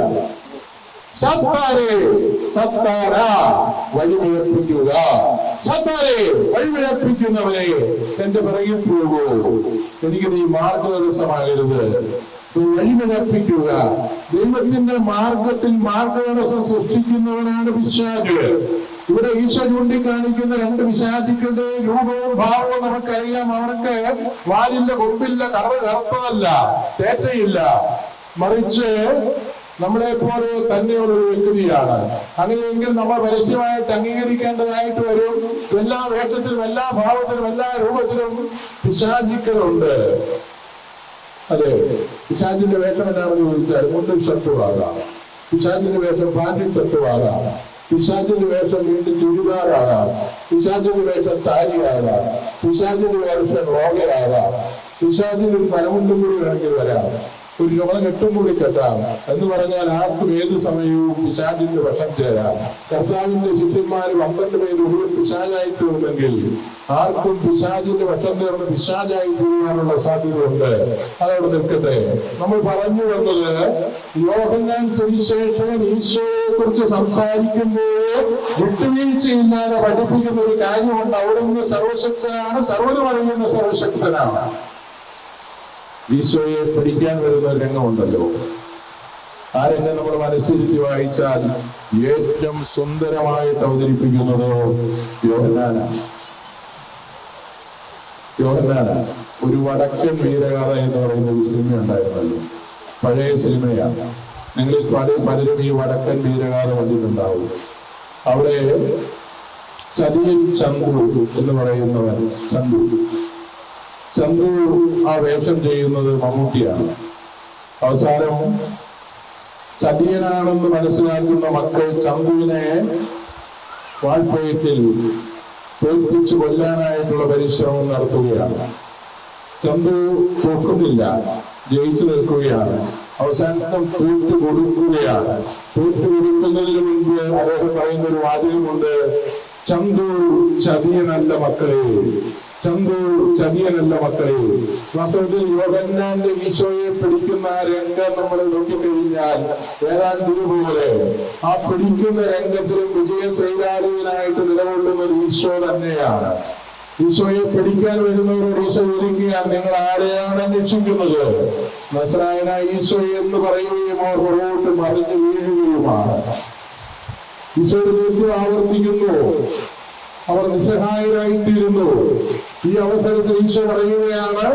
സത്താരെ, സത്താര വഴിപിഴപ്പിക്കുക, സത്താരെ വഴിപിഴപ്പിക്കുന്നവരെ എന്റെ പിറകിൽ പോകൂ, എനിക്ക് നീ മാർഗതടസ്സമാകരുത്. വഴിപിഴപ്പിക്കുക. ദൈവത്തിന്റെ മാർഗത്തിൽ മാർഗതടസ്സം സൃഷ്ടിക്കുന്നവനാണ് പിശാച്. ഇവിടെ ഈശോ ചൂണ്ടിക്കാണിക്കുന്ന രണ്ട് പിശാചുക്കളുടെ രൂപവും ഭാവവും നമുക്കറിയാം. അവർക്ക് വാലിന്റെ കൊമ്പില്ല, കറുത്തതല്ല, തേറ്റയില്ല, മറിച്ച് നമ്മളെ പോലെ തന്നെയുള്ള ഒരു വ്യക്തിയാണ്. അങ്ങനെയെങ്കിൽ നമ്മൾ പരസ്യമായിട്ട് അംഗീകരിക്കേണ്ടതായിട്ട് വരും. എല്ലാ വേഷത്തിലും എല്ലാ ഭാവത്തിലും എല്ലാ രൂപത്തിലും പിശാചുക്കളുണ്ട്. അതെ, പിശാചിന്റെ വേഷം എന്നാണെന്ന് ചോദിച്ചാൽ മുണ്ടും ഷർട്ടുമാകാം, പിശാചിന്റെ വേഷം പാന്റും ഷർട്ടുമാകാം, പിശാചിന്റെ വേഷം വീണ്ടും ചുരിദാറാകാം, പിശാചിന്റെ വേഷം സാരിയാകാം, പിശാചിന്റെ വേഷം റോഗയാകാം, പിശാചിന് ഒരു തലമുണ്ടും കൂടി വേണമെങ്കിൽ വരാം, ഒരു ചുമലകെട്ടും കൂടി കെട്ടാം. എന്ന് പറഞ്ഞാൽ ആർക്കും ഏത് സമയവും പിശാചിന്റെ വശം ചേരാം. കർത്താവിന്റെ ശിഷ്യന്മാർ 12 പേര് ഒരു പിശാചായി തീർന്നെങ്കിൽ ആർക്കും പിശാചിന്റെ വശം ചേർന്ന് പിശാചായി തീരാനുള്ള സാധ്യതയുണ്ട്. അതോടെ നിൽക്കട്ടെ. നമ്മൾ പറഞ്ഞു വന്നത് യോഹന്നാൻ സുവിശേഷകൻ ഈശോയെ കുറിച്ച് സംസാരിക്കുമ്പോൾ വിട്ടുവീഴ്ചയില്ലാതെ പഠിപ്പിക്കുന്ന ഒരു കാര്യമുണ്ട്. അവിടുന്ന് സർവശക്തനാണ്, സർവ്വതും അറിയുന്ന സർവശക്തനാണ്. ഈശോയെ പിടിക്കാൻ വരുന്ന ഒരു രംഗമുണ്ടല്ലോ. ആ രംഗം നമ്മൾ മനസ്സിരുത്തി വായിച്ചാൽ ഏറ്റവും സുന്ദരമായിട്ട് അവതരിപ്പിക്കുന്നത് യോഹന്നാനാണ്. ഒരു വടക്കൻ വീരഗാഥ എന്ന് പറയുന്ന ഒരു സിനിമ ഉണ്ടായിരുന്നല്ലോ, പഴയ സിനിമയാണ്. നിങ്ങളിൽ പലരും ഈ വടക്കൻ വീരഗാഥ കണ്ടിട്ടുണ്ടാവും. അവിടെ ചതിയൻ ചന്തു എന്ന് പറയുന്നവൻ, ചന്തു ആ വേഷം ചെയ്യുന്നത് മമ്മൂട്ടിയാണ്. അവസാനം ചതിയനാണെന്ന് മനസ്സിലാക്കുന്ന മക്കൾ ചന്തുവിനെ വാൾപ്പയറ്റിൽ തോൽപ്പിച്ച് കൊല്ലാനായിട്ടുള്ള പരിശ്രമം നടത്തുകയാണ്. ചന്തു തോക്കുന്നില്ല, ജയിച്ചു നിൽക്കുകയാണ്. അവസാനം തോറ്റു കൊടുക്കുകയാണ്. തോറ്റു കൊടുക്കുന്നതിന് മുൻപ് അദ്ദേഹം പറയുന്ന ഒരു വാചകമുണ്ട്, ചന്തു ചതിയനല്ല മക്കളെ, ചന്തു ചതിയനല്ല മക്കളെ. വാസ്തവത്തിൽ യോഹന്നാന്റെ ഈശോയെ പിടിക്കുന്ന ആ രംഗം നമ്മൾ നോക്കിക്കഴിഞ്ഞാൽ ഏതാണ്ട് ഇതുപോലെ ആ പിടിക്കുന്ന രംഗത്തിലും വിജയശൈലാളികനായിട്ട് നിലകൊള്ളുന്നത് ഈശോ തന്നെയാണ്. ഈശോയെ പിടിക്കാൻ വരുന്നവരോട് ഈശോ ചോദിക്കുകയാണ്, നിങ്ങൾ ആരെയാണ് അന്വേഷിക്കുന്നത്? നസ്രായനായ ഈശോ എന്ന് പറയുകയും അവർ പുറകോട്ട് മറിഞ്ഞു വീഴുകയുമാണ്. ഈശോയുടെ ചോദ്യം ആവർത്തിക്കുന്നു. അവർ നിസ്സഹായരായിത്തീരുന്നു. ഈ അവസരത്തിൽ ഈശോ പറയുകയാണ്,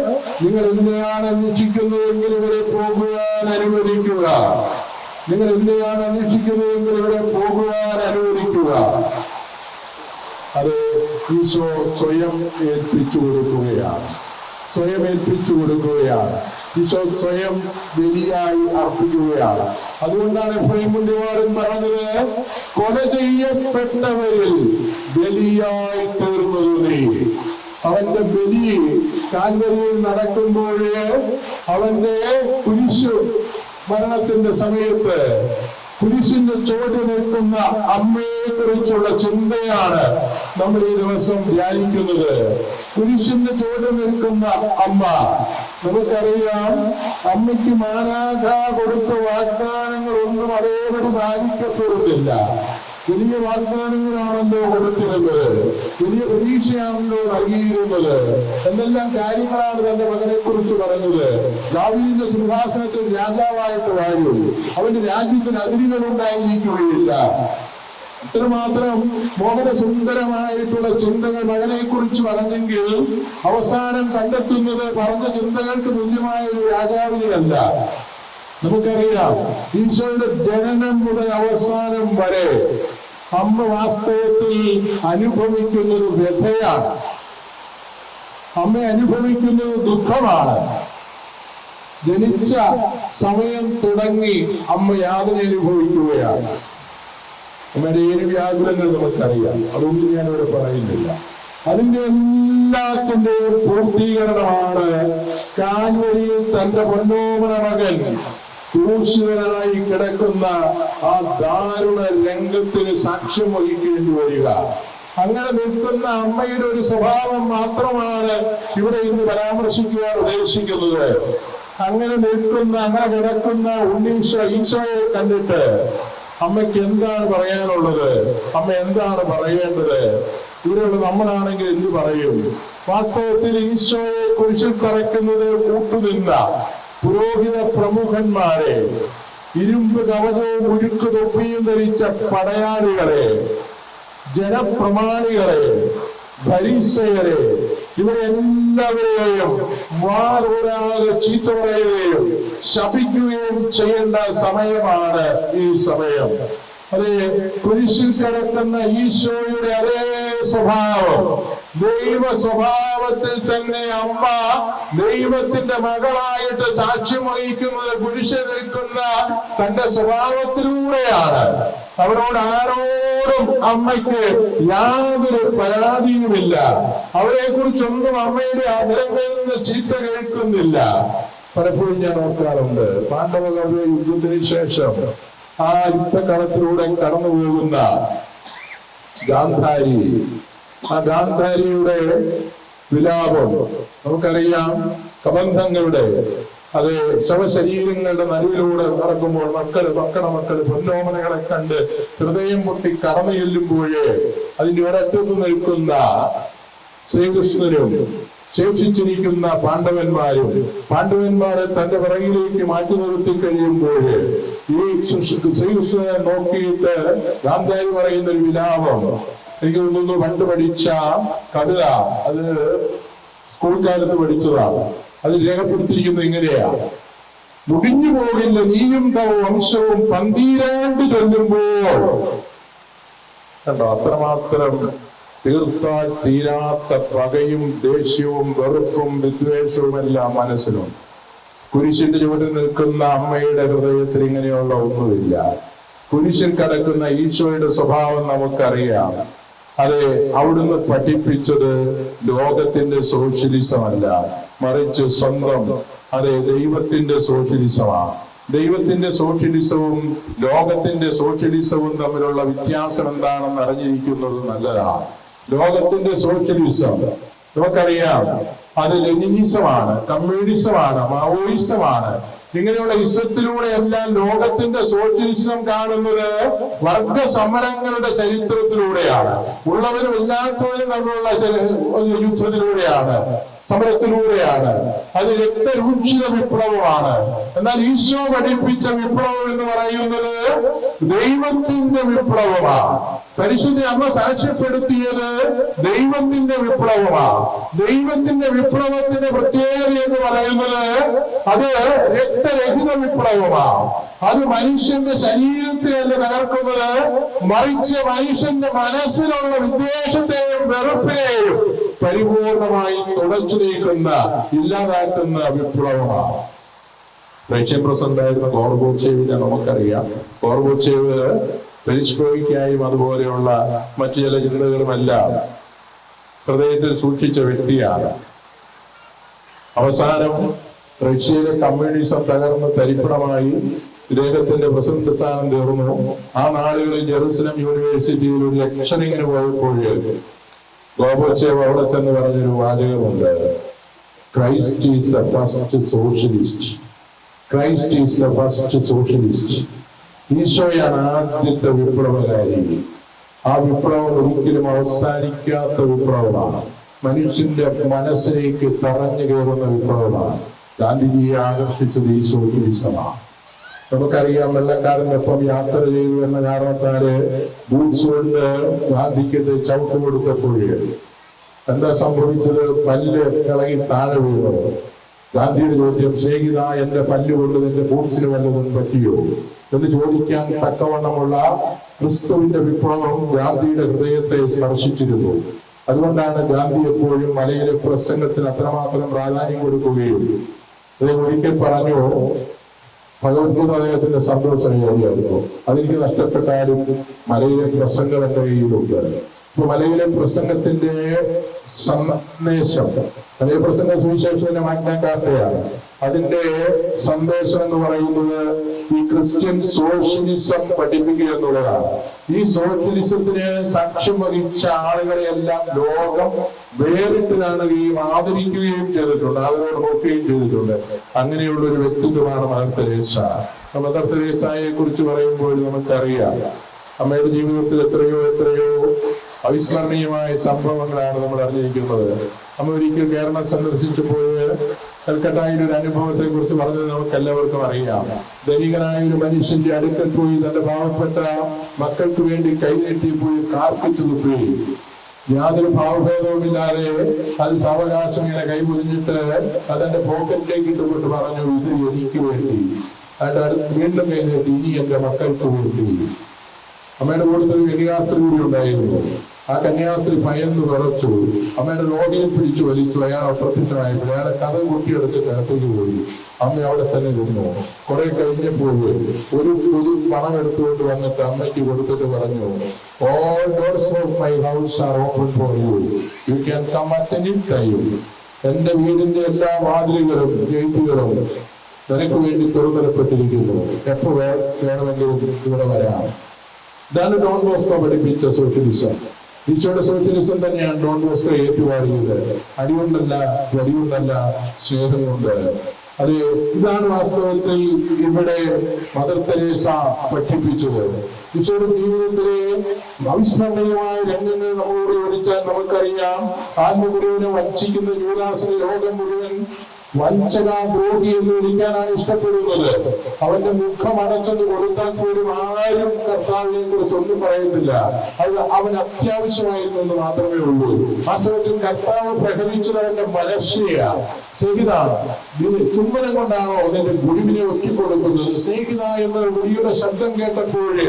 നിങ്ങൾ എന്തിനാണ് അന്വേഷിക്കുന്നതെങ്കിൽ ഇവരെ പോകുവാൻ അനുവദിക്കുക. നിങ്ങൾ എന്തിനാണ് അന്വേഷിക്കുന്നതെങ്കിൽ ഇവരെ പോകുവാൻ അനുവദിക്കുക. അത് ഈശോ സ്വയം ഏൽപ്പിച്ചു കൊടുക്കുകയാണ്. ഈശോ സ്വയം ബലിയായി അർപ്പിക്കുകയാണ്. അതുകൊണ്ടാണ് എഫ്രൈം പുണ്യവാളൻ പറഞ്ഞത്, കൊല ചെയ്യപ്പെട്ടവരിൽ ബലിയായി തീർന്നത് നീ. അവന്റെ ബലി കാൽവരിയിൽ നടക്കുമ്പോൾ അവന്റെ കുരിശു മരണത്തിന്റെ സമയത്ത് കുരിശിന്റെ ചുവട് നിൽക്കുന്ന അമ്മയെ കുറിച്ചുള്ള ചിന്തയാണ് നമ്മൾ ഈ ദിവസം ധ്യാനിക്കുന്നത്. കുരിശിന്റെ ചുവട് നിൽക്കുന്ന അമ്മ, നമുക്കറിയാം അമ്മയ്ക്ക് മാലാഖ കൊടുത്ത വാഗ്ദാനങ്ങളൊന്നും അതേപടി പാലിക്കപ്പെടുന്നില്ല. വലിയ വാഗ്ദാനങ്ങളാണല്ലോ കൊടുത്തിരുന്നത്, വലിയ പ്രതീക്ഷയാണല്ലോ നൽകിയിരുന്നത്. എന്തെല്ലാം കാര്യങ്ങളാണ് തന്റെ മകനെ കുറിച്ച് പറഞ്ഞത്. ദാവീദിന്റെ സിംഹാസനത്തിൽ രാജാവായിട്ട് വാഴും, അവന്റെ രാജ്യത്തിന് അതിരുകളുണ്ടായിരിക്കുകയില്ല. ഇത്രമാത്രം മോഹനസുന്ദരമായിട്ടുള്ള ചിന്തകൾ മകനെ കുറിച്ച് പറഞ്ഞെങ്കിൽ അവസാനം കണ്ടെത്തുന്നത് പറഞ്ഞ ചിന്തകൾക്ക് തുല്യമായ ഒരു രാജാവിനെയല്ല. നമുക്കറിയാം ഈശോയുടെ ജനനം മുതൽ അവസാനം വരെ അമ്മ വാസ്തവത്തിൽ അനുഭവിക്കുന്നത് വ്യഥയാണ്. അമ്മ അനുഭവിക്കുന്നത് ദുഃഖമാണ്. ജനിച്ച സമയം തുടങ്ങി അമ്മ യാതന അനുഭവിക്കുകയാണ്. അമ്മയുടെ 7 വ്യാകുലങ്ങൾ നമുക്കറിയാം, അതൊന്നും ഞാനിവിടെ പറയുന്നില്ല. അതിന്റെ എല്ലാത്തിന്റെയും പൂർത്തീകരണമാണ് കാൽവരിയിൽ തന്റെ പൊന്നോമന മകൻ ക്രൂശിതനായി കിടക്കുന്ന ആ ദാരുണ രംഗത്തിന് സാക്ഷ്യം വഹിക്കേണ്ടി വരിക. അങ്ങനെ നിൽക്കുന്ന അമ്മയുടെ ഒരു സ്വഭാവം മാത്രമാണ് ഇവിടെ ഇന്ന് പരാമർശിക്കുവാൻ ഉദ്ദേശിക്കുന്നത്. അങ്ങനെ നിൽക്കുന്ന, അങ്ങനെ കിടക്കുന്ന ഈശോയെ കണ്ടിട്ട് അമ്മയ്ക്ക് എന്താണ് പറയാനുള്ളത്? അമ്മ എന്താണ് പറയേണ്ടത്? ഇവിടെയുള്ള നമ്മളാണെങ്കിൽ എന്ത് പറയും? വാസ്തവത്തിൽ ഈശോയെ കുരിശിൽ തറയ്ക്കുന്നത് കൂട്ടുനിന്ന പുരോഹിത പ്രമുഖന്മാരെ, ഇരുമ്പ് കവചവും ഉരുക്ക് തൊപ്പിയും ധരിച്ച പടയാളികളെ, ജനപ്രമാണികളെ, ഫരീസയരെ, ഇവരെല്ലാവരെയും വാറൂരാതെ ചീത്ത പറയുകയും ശപിക്കുകയും ചെയ്യേണ്ട സമയമാണ് ഈ സമയം. അതെ, കുരിശിൽ കിടക്കുന്ന ഈശോയുടെ അതേ സ്വഭാവം, ദൈവ സ്വഭാവത്തിൽ തന്നെ അമ്മ ദൈവത്തിന്റെ മകളായിട്ട് സാക്ഷ്യം വഹിക്കുന്നത് കുരിശിൽ നിൽക്കുന്ന തന്റെ സ്വഭാവത്തിലൂടെയാണ്. അവരോട് ആരോടും അമ്മയ്ക്ക് യാതൊരു പരാതിയുമില്ല. അവരെ കുറിച്ചൊന്നും അമ്മയുടെ അധരങ്ങളിൽ നിന്ന് ചീത്ത കേൾക്കുന്നില്ല. പലപ്പോഴും ഞാൻ ഓർക്കാറുണ്ട്, പാണ്ഡവ യുദ്ധത്തിന് ശേഷം ആ യുദ്ധക്കളത്തിലൂടെ കടന്നു പോകുന്ന ഗാന്ധാരി, ആ ഗാന്ധാരിയുടെ വിലാപം നമുക്കറിയാം. കബന്ധങ്ങളുടെ, അത് ശവശരീരങ്ങളുടെ നടുവിലൂടെ നടക്കുമ്പോൾ മക്കള് പൊന്നോമനകളെ കണ്ട് ഹൃദയം പൊട്ടി കടന്നു ചെല്ലുമ്പോഴേ അതിന്റെ ഒരറ്റത്ത് നിൽക്കുന്ന ശ്രീകൃഷ്ണനും ശേഷിച്ചിരിക്കുന്ന പാണ്ഡവന്മാരെ തന്റെ പിറകിലേക്ക് മാറ്റി നിർത്തി കഴിയുമ്പോൾ ഈ ശ്രീകൃഷ്ണനെ നോക്കിയിട്ട് ഗാന്ധാരി പറയുന്ന ഒരു വിലാപം, എനിക്ക് തോന്നുന്നു പണ്ട് പഠിച്ച കവിത, അത് സ്കൂൾ കാലത്ത് പഠിച്ചതാണ്. അത് രേഖപ്പെടുത്തിയിരിക്കുന്നത് ഇങ്ങനെയാ: മുടിഞ്ഞു പോകില്ല നീയും തവ വംശവും പന്തീരാണ്ട് ചൊല്ലുമ്പോൾ. കണ്ടോ, അത്രമാത്രം തീർത്താൽ തീരാത്ത പകയും ദേഷ്യവും വെറുപ്പും വിദ്വേഷവും എല്ലാം മനസ്സിലും. കുരിശിന്റെ ചുവട്ടിൽ നിൽക്കുന്ന അമ്മയുടെ ഹൃദയത്തിൽ ഇങ്ങനെയുള്ള ഒന്നുമില്ല. കുരിശിൽ കിടക്കുന്ന ഈശോയുടെ സ്വഭാവം നമുക്കറിയാം. അതെ, അവിടുന്ന് പഠിപ്പിച്ചത് ലോകത്തിന്റെ സോഷ്യലിസം അല്ല, മറിച്ച് സ്വന്തം ദൈവത്തിന്റെ സോഷ്യലിസമാണ്. ദൈവത്തിന്റെ സോഷ്യലിസവും ലോകത്തിന്റെ സോഷ്യലിസവും തമ്മിലുള്ള വ്യത്യാസം എന്താണെന്ന് അറിഞ്ഞിരിക്കുന്നത് നല്ലതാണ്. ലോകത്തിന്റെ സോഷ്യലിസം നമുക്കറിയാം, അത് ലെനിനിസമാണ്, കമ്മ്യൂണിസമാണ്, മാവോയിസമാണ്. ഇങ്ങനെയുള്ള ഇസത്തിലൂടെ എല്ലാം ലോകത്തിന്റെ സോഷ്യലിസം കാണുന്നത് വർഗ സമരങ്ങളുടെ ചരിത്രത്തിലൂടെയാണ്. ഉള്ളവരും ഇല്ലാത്തവരും തമ്മിലുള്ള യുദ്ധത്തിലൂടെയാണ്, സമരത്തിലൂടെയാണ്. അത് രക്തരൂക്ഷിത വിപ്ലവമാണ്. എന്നാൽ ഈശോ പഠിപ്പിച്ച വിപ്ലവം എന്ന് പറയുന്നത് ദൈവത്തിന്റെ വിപ്ലവമാണ്. പരിശുദ്ധ അമ്മ സാക്ഷ്യപ്പെടുത്തിയത് ദൈവത്തിന്റെ വിപ്ലവമാണ്. ദൈവത്തിന്റെ വിപ്ലവത്തിന്റെ പ്രത്യേകത എന്ന് പറയുന്നത് അത് രക്തരഹിത വിപ്ലവമാണ്. അത് മനുഷ്യന്റെ ശരീരത്തെ അല്ല തകർക്കുന്നത്, മറിച്ച് മനുഷ്യന്റെ മനസ്സിലുള്ള വിദ്വേഷത്തെയും വെറുപ്പിനെയും പരിപൂർണമായി തുടച്ചു നീക്കുന്ന, ഇല്ലാതാക്കുന്ന വിപ്ലവമാണ്. റഷ്യൻ പ്രസിഡന്റായിരുന്ന ഗോർബച്ചേവിനെ നമുക്കറിയാം. ഗോർബച്ചേവ് പെരിസ്ട്രോയിക്കായും അതുപോലെയുള്ള മറ്റു ചില ചിന്തകളുമെല്ലാം ഹൃദയത്തിൽ സൂക്ഷിച്ച വ്യക്തിയാണ്. അവസാനം റഷ്യയിലെ കമ്മ്യൂണിസം തകർന്ന് തരിപ്പണമായി ഇദ്ദേഹത്തിന്റെ പ്രസിഡന്റ് സ്ഥാനം തീർന്നു. ആ നാളുകളിൽ ജെറുസലം യൂണിവേഴ്സിറ്റിയിൽ ഒരു ലെക്ചറിങ്ങിന് പോയപ്പോൾ ഗോർബച്ചേവ് അവിടെ ചെന്ന് പറഞ്ഞൊരു വാചകമുണ്ട്: Christ is the first socialist. Christ is the first socialist. ഈശോയാണ് ആദ്യത്തെ വിപ്ലവകാരി. ആ വിപ്ലവം ഒരിക്കലും അവസാനിക്കാത്ത വിപ്ലവമാണ്. മനുഷ്യന്റെ മനസ്സിലേക്ക് തറഞ്ഞു കയറുന്ന വിപ്ലവമാണ്. ഗാന്ധിജിയെ ആകർഷിച്ചത് ഈ സോഷ്യലിസമാണ്. നമുക്കറിയാം, വെള്ളക്കാരന്റെ ഒപ്പം യാത്ര ചെയ്തു എന്ന കാരണത്താല് ബൂട്ട്സ് കൊണ്ട് ഗാന്ധിക്ക് ചവിട്ട് കൊടുത്തപ്പോൾ എന്താ സംഭവിച്ചത്? പല്ല് ഇളകി താഴെ വീണു. ഗാന്ധിയുടെ ചോദ്യം: സ്നേഹിത, എന്റെ പല്ലുകൊണ്ട് നിന്റെ ബൂട്ട്സിന് വല്ലതും പറ്റിയോ എന്ന് ചോദിക്കാൻ തക്കവണ്ണമുള്ള ക്രിസ്തുവിന്റെ വിപ്ലവം ഗാന്ധിയുടെ ഹൃദയത്തെ സ്പർശിച്ചിരുന്നു. അതുകൊണ്ടാണ് ഗാന്ധി എപ്പോഴും മലയിലെ പ്രസംഗത്തിന് അത്രമാത്രം പ്രാധാന്യം കൊടുക്കുകയും അദ്ദേഹം ഒരിക്കൽ പറഞ്ഞു, ഭഗവത്ഗീത അദ്ദേഹത്തിന്റെ സന്തോഷമായിരുന്നു. അതെനിക്ക് നഷ്ടപ്പെട്ടാലും മലയിലെ പ്രസംഗം എന്റെ കയ്യിലുണ്ട്. ഇപ്പൊ മലയിലെ പ്രസംഗത്തിന്റെ സന്ദേശം, മലയിലെ പ്രസംഗ സുവിശേഷത്തിന്റെ മാഗ്ന കാർട്ടയാണ്. അതിന്റെ സന്ദേശം എന്ന് പറയുന്നത് ഈ ക്രിസ്ത്യൻ സോഷ്യലിസം പഠിപ്പിക്കുക എന്നുള്ളതാണ്. ഈ സോഷ്യലിസത്തിന് സാക്ഷ്യം വഹിച്ച ആളുകളെയെല്ലാം ലോകം വേറിട്ട് കാണുകയും ആദരിക്കുകയും ചെയ്തിട്ടുണ്ട്, അവരോട് നോക്കുകയും ചെയ്തിട്ടുണ്ട്. അങ്ങനെയുള്ള ഒരു വ്യക്തിത്വമാണ് മദർ തെരേസ. മദർ തെരേസയെ കുറിച്ച് പറയുമ്പോൾ നമുക്കറിയാം, അമ്മയുടെ ജീവിതത്തിൽ എത്രയോ അവിസ്മരണീയമായ സംഭവങ്ങളാണ് നമ്മൾ അറിഞ്ഞിരിക്കുന്നത്. അമ്മ ഒരിക്കൽ കേരളം സന്ദർശിച്ചപ്പോൾ കൽക്കട്ടയിൽ ഒരു അനുഭവത്തെ കുറിച്ച് പറഞ്ഞത് നമുക്ക് എല്ലാവർക്കും അറിയാം. ധനികനായ ഒരു മനുഷ്യന്റെ അടുക്കൽ പോയി തന്റെ പാവപ്പെട്ട മക്കൾക്ക് വേണ്ടി കൈനീട്ടി പോയി കാർപ്പിച്ചു തുപ്പി. യാതൊരു ഭാവഭേദവുമില്ലാതെ അത് സാവകാശം ഇങ്ങനെ കൈപൊതിഞ്ഞിട്ട് അതെന്റെ പോക്കറ്റിലേക്ക് ഇട്ടുകൊണ്ട് പറഞ്ഞു, ഇത് എനിക്ക് വേണ്ടി. അതിന്റെ അടുത്ത് വീണ്ടും കൈനീട്ടി, ഇനി എന്റെ മക്കൾക്ക് വേണ്ടി. അമ്മയുടെ കൂടുതൽ ഒരു കന്യാസ്ത്രീ കൂടി ഉണ്ടായിരുന്നു. ആ കന്യാസ്ത്രീ ഭയന്ന് വിറച്ചു. അമ്മയുടെ ലോകയിൽ പിടിച്ചു വലിച്ചു. അയാൾ അപ്രത്യക്ഷമായപ്പോൾ അയാളെ കഥ കുട്ടിയെടുത്തിട്ട് അകത്തേക്ക് പോയി. അമ്മ അവിടെ തന്നെ നിന്നു. കുറെ കഴിഞ്ഞപ്പോൾ ഒരു പണം എടുത്തുകൊണ്ട് വന്നിട്ട് അമ്മയ്ക്ക് കൊടുത്തിട്ട് പറഞ്ഞു, all doors of my house are open for you. You can come at any time. എന്റെ വീടിന്റെ എല്ലാ വാതിലുകളും ഗേറ്റുകളും നിനക്ക് വേണ്ടി തുറന്നിടപ്പെട്ടിരിക്കുന്നു. എപ്പോ വേണമെങ്കിലും ഇവിടെ വരാം. ഇതാണ് ഡോൺ ബോസ്കോ പഠിപ്പിച്ച സോഷ്യലിസം. ഈശോയുടെ സോഷ്യലിസം തന്നെയാണ് ഡോൺ ബോസ്കോ ഏറ്റുപാടിയത്. അടികൊണ്ടല്ല, വടികൊണ്ടല്ല, സ്നേഹം കൊണ്ട്. അത് ഇതാണ് വാസ്തവത്തിൽ ഇവിടെ മദർ തെരേസ പഠിപ്പിച്ചത്. ഈശോയുടെ ജീവിതത്തിലെ അവിസ്മരണീയമായ രംഗങ്ങൾ നമ്മളോട് ചോദിച്ചാൽ നമുക്കറിയാം. ആത്മഗുരുവിനെ വഞ്ചിക്കുന്ന യൂദാസിനെ ലോകം മുഴുവൻ വഞ്ചകാദ്രോഹി എന്ന് വിളിക്കാനാണ് ഇഷ്ടപ്പെടുന്നത്. അവന്റെ മുഖം അടച്ചത് കൊടുത്താൽ പോലും ആരും കർത്താവിനെ കുറിച്ച് ഒന്നും പറയുന്നില്ല. അത് അവൻ അത്യാവശ്യമായിരുന്നു എന്ന് മാത്രമേ ഉള്ളൂ. വാസ്തവത്തിൽ കർത്താവ് പ്രകടിച്ചത് അവന്റെ മനസ്സിനെയാണ്. സ്നേഹിത, ചുംബനം കൊണ്ടാണോ നിന്റെ ഗുരുവിനെ ഒറ്റിക്കൊടുക്കുന്നത്? സ്നേഹിത എന്ന വിളിയുടെ ശബ്ദം കേട്ടപ്പോഴേ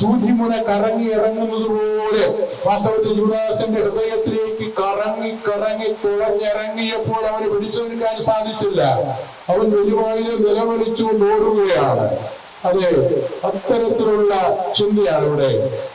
സൂര്യമുന കറങ്ങി ഇറങ്ങുന്നത് പോലെ വാസ്തവത്തിൽ യൂദാസിന്റെ ഹൃദയത്തിലേക്ക് കറങ്ങി തുളഞ്ഞിറങ്ങിയപ്പോൾ അവന് പിടിച്ചെടുക്കാൻ സാധിച്ചില്ല. അവൻ വെളിവായിൽ നിലവിളിച്ചുകൊണ്ട് ഓടുകയാണ്. അതെ, അത്തരത്തിലുള്ള ചിന്തയാണ് ഇവിടെ.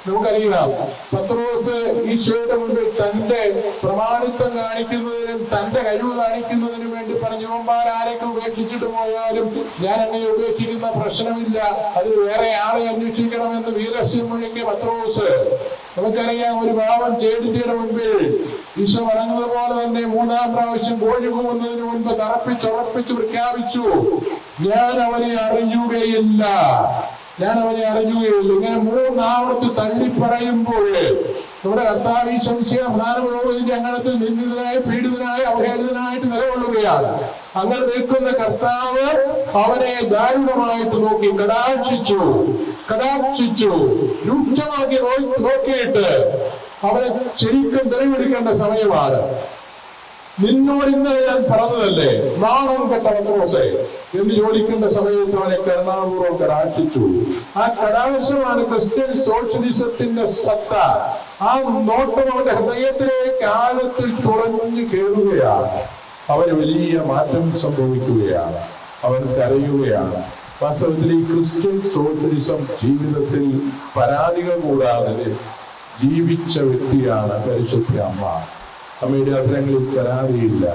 നമുക്കറിയാം, പത്രോസ് ഈശോയുടെ മുമ്പിൽ തന്റെ പ്രമാണിത്വം കാണിക്കുന്നതിനും തന്റെ കഴിവ് കാണിക്കുന്നതിനും വേണ്ടി പറഞ്ഞു, ആരൊക്കെ ഉപേക്ഷിച്ചിട്ട് പോയാലും ഞാൻ എന്നെ ഉപേക്ഷിക്കുന്ന പ്രശ്നമില്ല, അത് വേറെ ആളെ അന്വേഷിക്കണമെന്ന് വീരസ്യം മുഴങ്ങിയ പത്രോസ്. നമുക്കറിയാം, ഒരു പാവം ചേടിത്തിയുടെ മുമ്പിൽ ഈശോ പറഞ്ഞത് പോലെ തന്നെ 3-ാം പ്രാവശ്യം കോഴി പോകുന്നതിന് മുൻപ് തറപ്പിച്ചുറപ്പിച്ച് പ്രഖ്യാപിച്ചു, ഞാൻ അവനെ അറിയുകയില്ല. ഇങ്ങനെ 3 ആവർത്തി തള്ളിപ്പറയുമ്പോൾ നമ്മുടെ കർത്താവ് ഈ സംശയപ്രധാനമുള്ളതിന്റെ അങ്ങനത്തിൽ നിന്ദിതനായി, പീഡിതനായി, അവഹേളിതനായിട്ട് നിലകൊള്ളുകയാണ്. അങ്ങനെ നിൽക്കുന്ന കർത്താവ് അവനെ ദാരുണമായിട്ട് നോക്കി കടാക്ഷിച്ചു രൂക്ഷമാക്കി നോക്കിയിട്ട് അവനെ ശരിക്കും തെളിവെടുക്കേണ്ട സമയമാണ്. നിന്നോട് ഇന്നലെ ഞാൻ പറഞ്ഞതല്ലേ, നാണം കെട്ട പത്രോസേ എന്ന് ചോദിക്കേണ്ട സമയത്ത് അവനെ കരുണാപൂർവ്വം കടാക്ഷിച്ചു. ആ കടാക്ഷമാണ് ക്രിസ്ത്യൻ സോഷ്യലിസത്തിന്റെ സത്ത. ആ നോട്ടം അവന്റെ ഹൃദയത്തിലേക്ക് ആഴത്തിൽ തുറഞ്ഞു കയറുകയാണ്. അവന് വലിയ മാറ്റം സംഭവിക്കുകയാണ്. അവൻ കരയുകയാണ്. വാസ്തവത്തിൽ ഈ ക്രിസ്ത്യൻ സോഷ്യലിസം ജീവിതത്തിൽ പരാതികൾ കൂടാതെ ജീവിച്ച വ്യക്തിയാണ് പരിശുദ്ധ അമ്മ. അമ്മയുടെ അധരങ്ങളിൽ പരാതിയില്ല.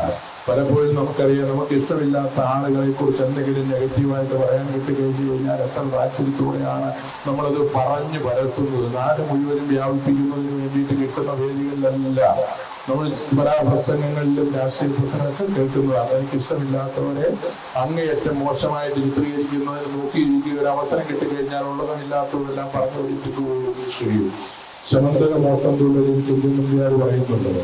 പലപ്പോഴും നമുക്കറിയാം, നമുക്ക് ഇഷ്ടമില്ലാത്ത ആളുകളെ കുറിച്ച് എന്തെങ്കിലും നെഗറ്റീവായിട്ട് പറയാൻ കിട്ടിക്കഴിഞ്ഞു കഴിഞ്ഞാൽ എത്ര താല്പര്യത്തോടെയാണ് നമ്മളത് പറഞ്ഞു പരത്തുന്നത്. നാട് മുഴുവനും വ്യാപിപ്പിക്കുന്നതിന് വേണ്ടിയിട്ട് കിട്ടുന്ന വേദികളിലല്ല നമ്മൾ പല പ്രസംഗങ്ങളിലും രാഷ്ട്രീയ പ്രസംഗങ്ങളൊക്കെ കേൾക്കുന്നതാണ്. എനിക്ക് ഇഷ്ടമില്ലാത്തവരെ അങ്ങേയറ്റം മോശമായിട്ട് ചിത്രീകരിക്കുന്നതിന് നോക്കിയിരിക്കുക. ഒരു അവസരം കിട്ടിക്കഴിഞ്ഞാൽ ഉള്ളതുമില്ലാത്തതെല്ലാം പറഞ്ഞു പിടിപ്പിക്കുകയും ചെയ്യും. ശമന്തക മോട്ടം തുള്ളലും കുഞ്ഞുമുണ്ടിയാർ പറയുന്നുണ്ട്,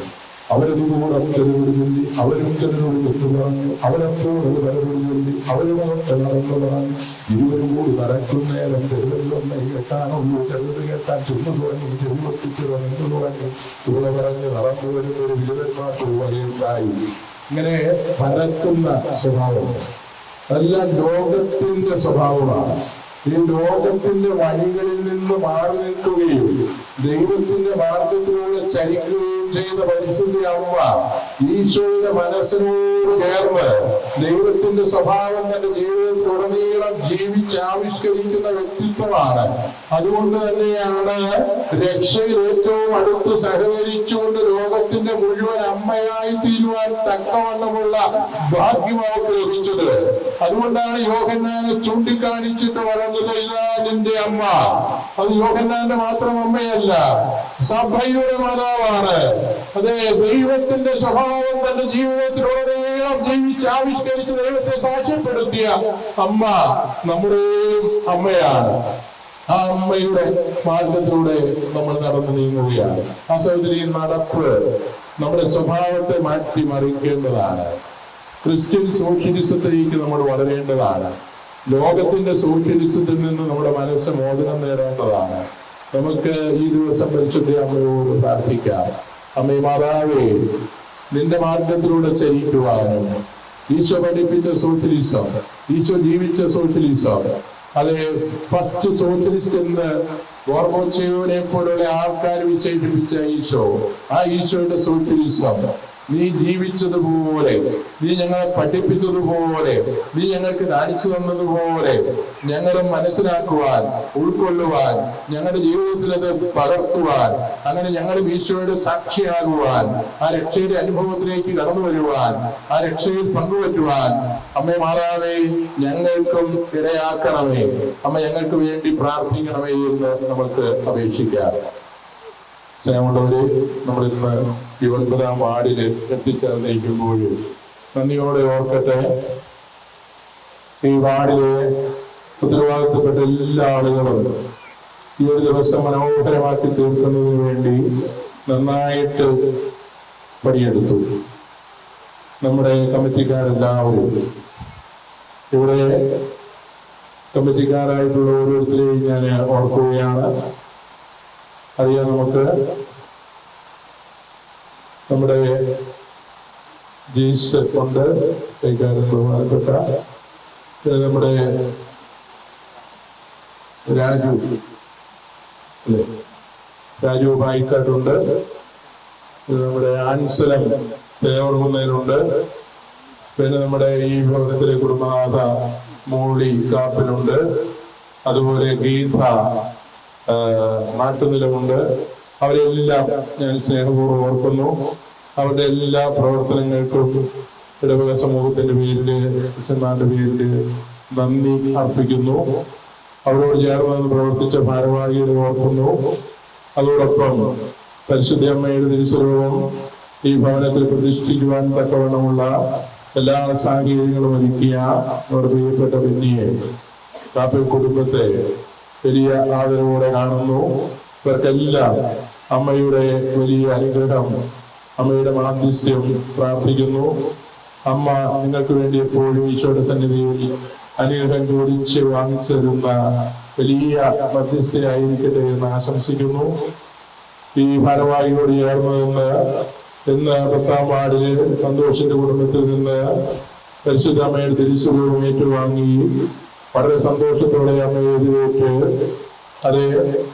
അവരതുകൂടെ ചെറുപടി ചൊല്ലി അവരും ചെറുപടി എന്ന് പറഞ്ഞു, അവരപ്പോഴത് പലപടി ചൊല്ലി അവരും നടന്നു പറഞ്ഞു, ഇരുവരും കൂടി നടക്കുന്നേരം ചെറുതൊന്നെ കേട്ടാണുള്ളൂ, ചെറുത് കേട്ടാൻ ചെന്നു തുടങ്ങി, ചെറുപത്തിച്ചു എന്ന് തുടങ്ങി, ഇവിടെ പറഞ്ഞ് നടന്നു വരുന്ന ഒരു വിരുദ്ധന്മാർക്ക് വകയുണ്ടായി. ഇങ്ങനെ പരത്തുന്ന സ്വഭാവം അതെല്ലാം ലോകത്തിന്റെ സ്വഭാവമാണ്. ഈ ലോകത്തിന്റെ വഴികളിൽ നിന്ന് മാറി നിൽക്കുകയും ദൈവത്തിന്റെ മാർഗത്തിലൂടെ ചരിക്കുകയും ചെയ്ത പരിശുദ്ധ അമ്മ ഈശോയുടെ മനസ്സിനോട് ചേർന്ന് ദൈവത്തിന്റെ സ്വഭാവം തന്റെ ജീവിതത്തിലുടനീളം ജീവിച്ചാവിഷ്കരിക്കുന്ന വ്യക്തിത്വമാണ്. അതുകൊണ്ട് തന്നെയാണ് രക്ഷയിൽ ഏറ്റവും അടുത്ത് സഹകരിച്ചുകൊണ്ട് ലോകത്തിന്റെ മുഴുവൻ അമ്മയായി തീരുവാൻ തക്കവണ്ണമുള്ള ഭാഗ്യം അവർക്ക് ലഭിച്ചത്. അതുകൊണ്ടാണ് യോഹന്നാനെ ചൂണ്ടിക്കാണിച്ചിട്ട് പറഞ്ഞത്, ഇതാ നിന്റെ അമ്മ. അത് യോഹന്നാന്റെ മാത്രം അമ്മയല്ല, സഭയുടെ മാതാവാണ്. അതെ, ദൈവത്തിന്റെ സ്വഭാവം തന്റെ ജീവിതത്തിലുടനീളം ജീവിച്ചാവിഷ്കരിച്ച് ദൈവത്തെ സാക്ഷ്യപ്പെടുത്തിയ അമ്മ നമ്മുടെയും അമ്മയാണ്. ആ അമ്മയുടെ മാർഗത്തിലൂടെ നമ്മൾ നടന്നു നീങ്ങുകയാണ്. ആ സഹോദരി, നടപ്പ് നമ്മുടെ സ്വഭാവത്തെ മാറ്റിമറിക്കേണ്ടതാണ്. ക്രിസ്ത്യൻ സോഷ്യലിസത്തിലേക്ക് നമ്മൾ വളരേണ്ടതാണ്. ലോകത്തിന്റെ സോഷ്യലിസത്തിൽ നിന്ന് നമ്മുടെ മനസ്സ് മോചനം നേടേണ്ടതാണ്. നമുക്ക് ഈ ദിവസം പരിശുദ്ധ അമ്മയോട് പ്രാർത്ഥിക്കാം. അമ്മേ മാതാവേ, നിന്റെ മാർഗത്തിലൂടെ ചരിക്കുവാനും ഈശോ പഠിപ്പിച്ച സോഷ്യലിസം, ഈശോ ജീവിച്ച സോഷ്യലിസം, അതെ, ഫസ്റ്റ് സോഷ്യലിസ്റ്റ് എന്ന് ഗോർബച്ചേവിനെ പോലുള്ള ആൾക്കാർ വിശേഷിപ്പിച്ച ഈശോ, ആ ഈശോയുടെ സോഷ്യലിസം നീ ജീവിച്ചതുപോലെ, നീ ഞങ്ങളെ പഠിപ്പിച്ചതുപോലെ, നീ ഞങ്ങൾക്ക് കാണിച്ചു തന്നതുപോലെ ഞങ്ങളും മനസ്സിലാക്കുവാൻ, ഉൾക്കൊള്ളുവാൻ, ഞങ്ങളുടെ ജീവിതത്തിൽ അത് പകർത്തുവാൻ, അങ്ങനെ ഞങ്ങളും ഈശോയുടെ സാക്ഷിയാകുവാൻ, ആ രക്ഷയുടെ അനുഭവത്തിലേക്ക് കടന്നു വരുവാൻ, ആ രക്ഷയിൽ പങ്കുവറ്റുവാൻ അമ്മേ മാതാവേ ഞങ്ങൾക്കും ഇടയാക്കണമേ. അമ്മ ഞങ്ങൾക്ക് വേണ്ടി പ്രാർത്ഥിക്കണമേ എന്ന് നമുക്ക് അപേക്ഷിക്കാം. സ്നേഹമുള്ളവരെ, നമ്മൾ ഇന്ന് ഈ 9-ാം വാർഡിൽ എത്തിച്ചേർന്നിരിക്കുമ്പോൾ നന്ദിയോടെ ഓർക്കട്ടെ, ഈ വാർഡിലെ ഉത്തരവാദിത്തപ്പെട്ട എല്ലാ ആളുകളും ഈ ഒരു ദിവസം മനോഹരമാക്കി തീർക്കുന്നതിന് വേണ്ടി നന്നായിട്ട് പണിയെടുത്തു. നമ്മുടെ കമ്മിറ്റിക്കാരെല്ലാവരും, ഇവിടെ കമ്മിറ്റിക്കാരായിട്ടുള്ള ഓരോരുത്തരെയും ഞാൻ ഓർക്കുകയാണ്. അറിയാം, നമുക്ക് നമ്മുടെ ജീസ് ഉണ്ട്, കൈകാര്യം ബഹുമാനപ്പെട്ട നമ്മുടെ രാജു പായിക്കാട്ടുണ്ട്, നമ്മുടെ ആൻസലം തേവർകുന്നതിനുണ്ട്, പിന്നെ നമ്മുടെ ഈ ഭവനത്തിലെ കുടുംബനാഥ മോളി കാപ്പിനുണ്ട്, അതുപോലെ ഗീത നാട്ടുനിലമുണ്ട്. അവരെല്ലാം ഞാൻ സ്നേഹപൂർവ്വം ഓർക്കുന്നു. അവരുടെ എല്ലാ പ്രവർത്തനങ്ങൾക്കും ഇടവക സമൂഹത്തിന്റെ പേരില്, അച്ഛന്മാരുടെ പേരില് നന്ദി അർപ്പിക്കുന്നു. അവരോട് ചേർന്ന് പ്രവർത്തിച്ച ഭാരവാഹികളെ ഓർക്കുന്നു. അതോടൊപ്പം പരിശുദ്ധ അമ്മയുടെ തിരുസ്വരൂപം ഈ ഭവനത്തിൽ പ്രതിഷ്ഠിക്കുവാൻ തക്കവണ്ണമുള്ള എല്ലാ സാഹചര്യങ്ങളും ഒരുക്കിയ നമ്മുടെ പ്രിയപ്പെട്ട ബെന്നിയെ, കാപ്പി കുടുംബത്തെ വലിയ ആദരവോടെ കാണുന്നു. ഇവർക്കെല്ലാം അമ്മയുടെ വലിയ അനുഗ്രഹം, അമ്മയുടെ മാധ്യസ്ഥ്യം പ്രാർത്ഥിക്കുന്നു. അമ്മ നിങ്ങൾക്ക് വേണ്ടി എപ്പോഴും ഈശോയുടെ സന്നിധിയിൽ അനുഗ്രഹം ചോദിച്ച് വാങ്ങിച്ചു തരുന്ന വലിയ മധ്യസ്ഥയായിരിക്കട്ടെ എന്ന് ആശംസിക്കുന്നു. ഈ ഭാരവാഹിയോട് ചേർന്ന് നിന്ന് ഇന്ന് 10-ാം വാർഡില് സന്തോഷിന്റെ കുടുംബത്തിൽ നിന്ന് പരിശുദ്ധ അമ്മയുടെ തിരുസ്വരൂപം ഏറ്റുവാങ്ങി വളരെ സന്തോഷത്തോടെ അമ്മയെ എതിരേറ്റ്, അത്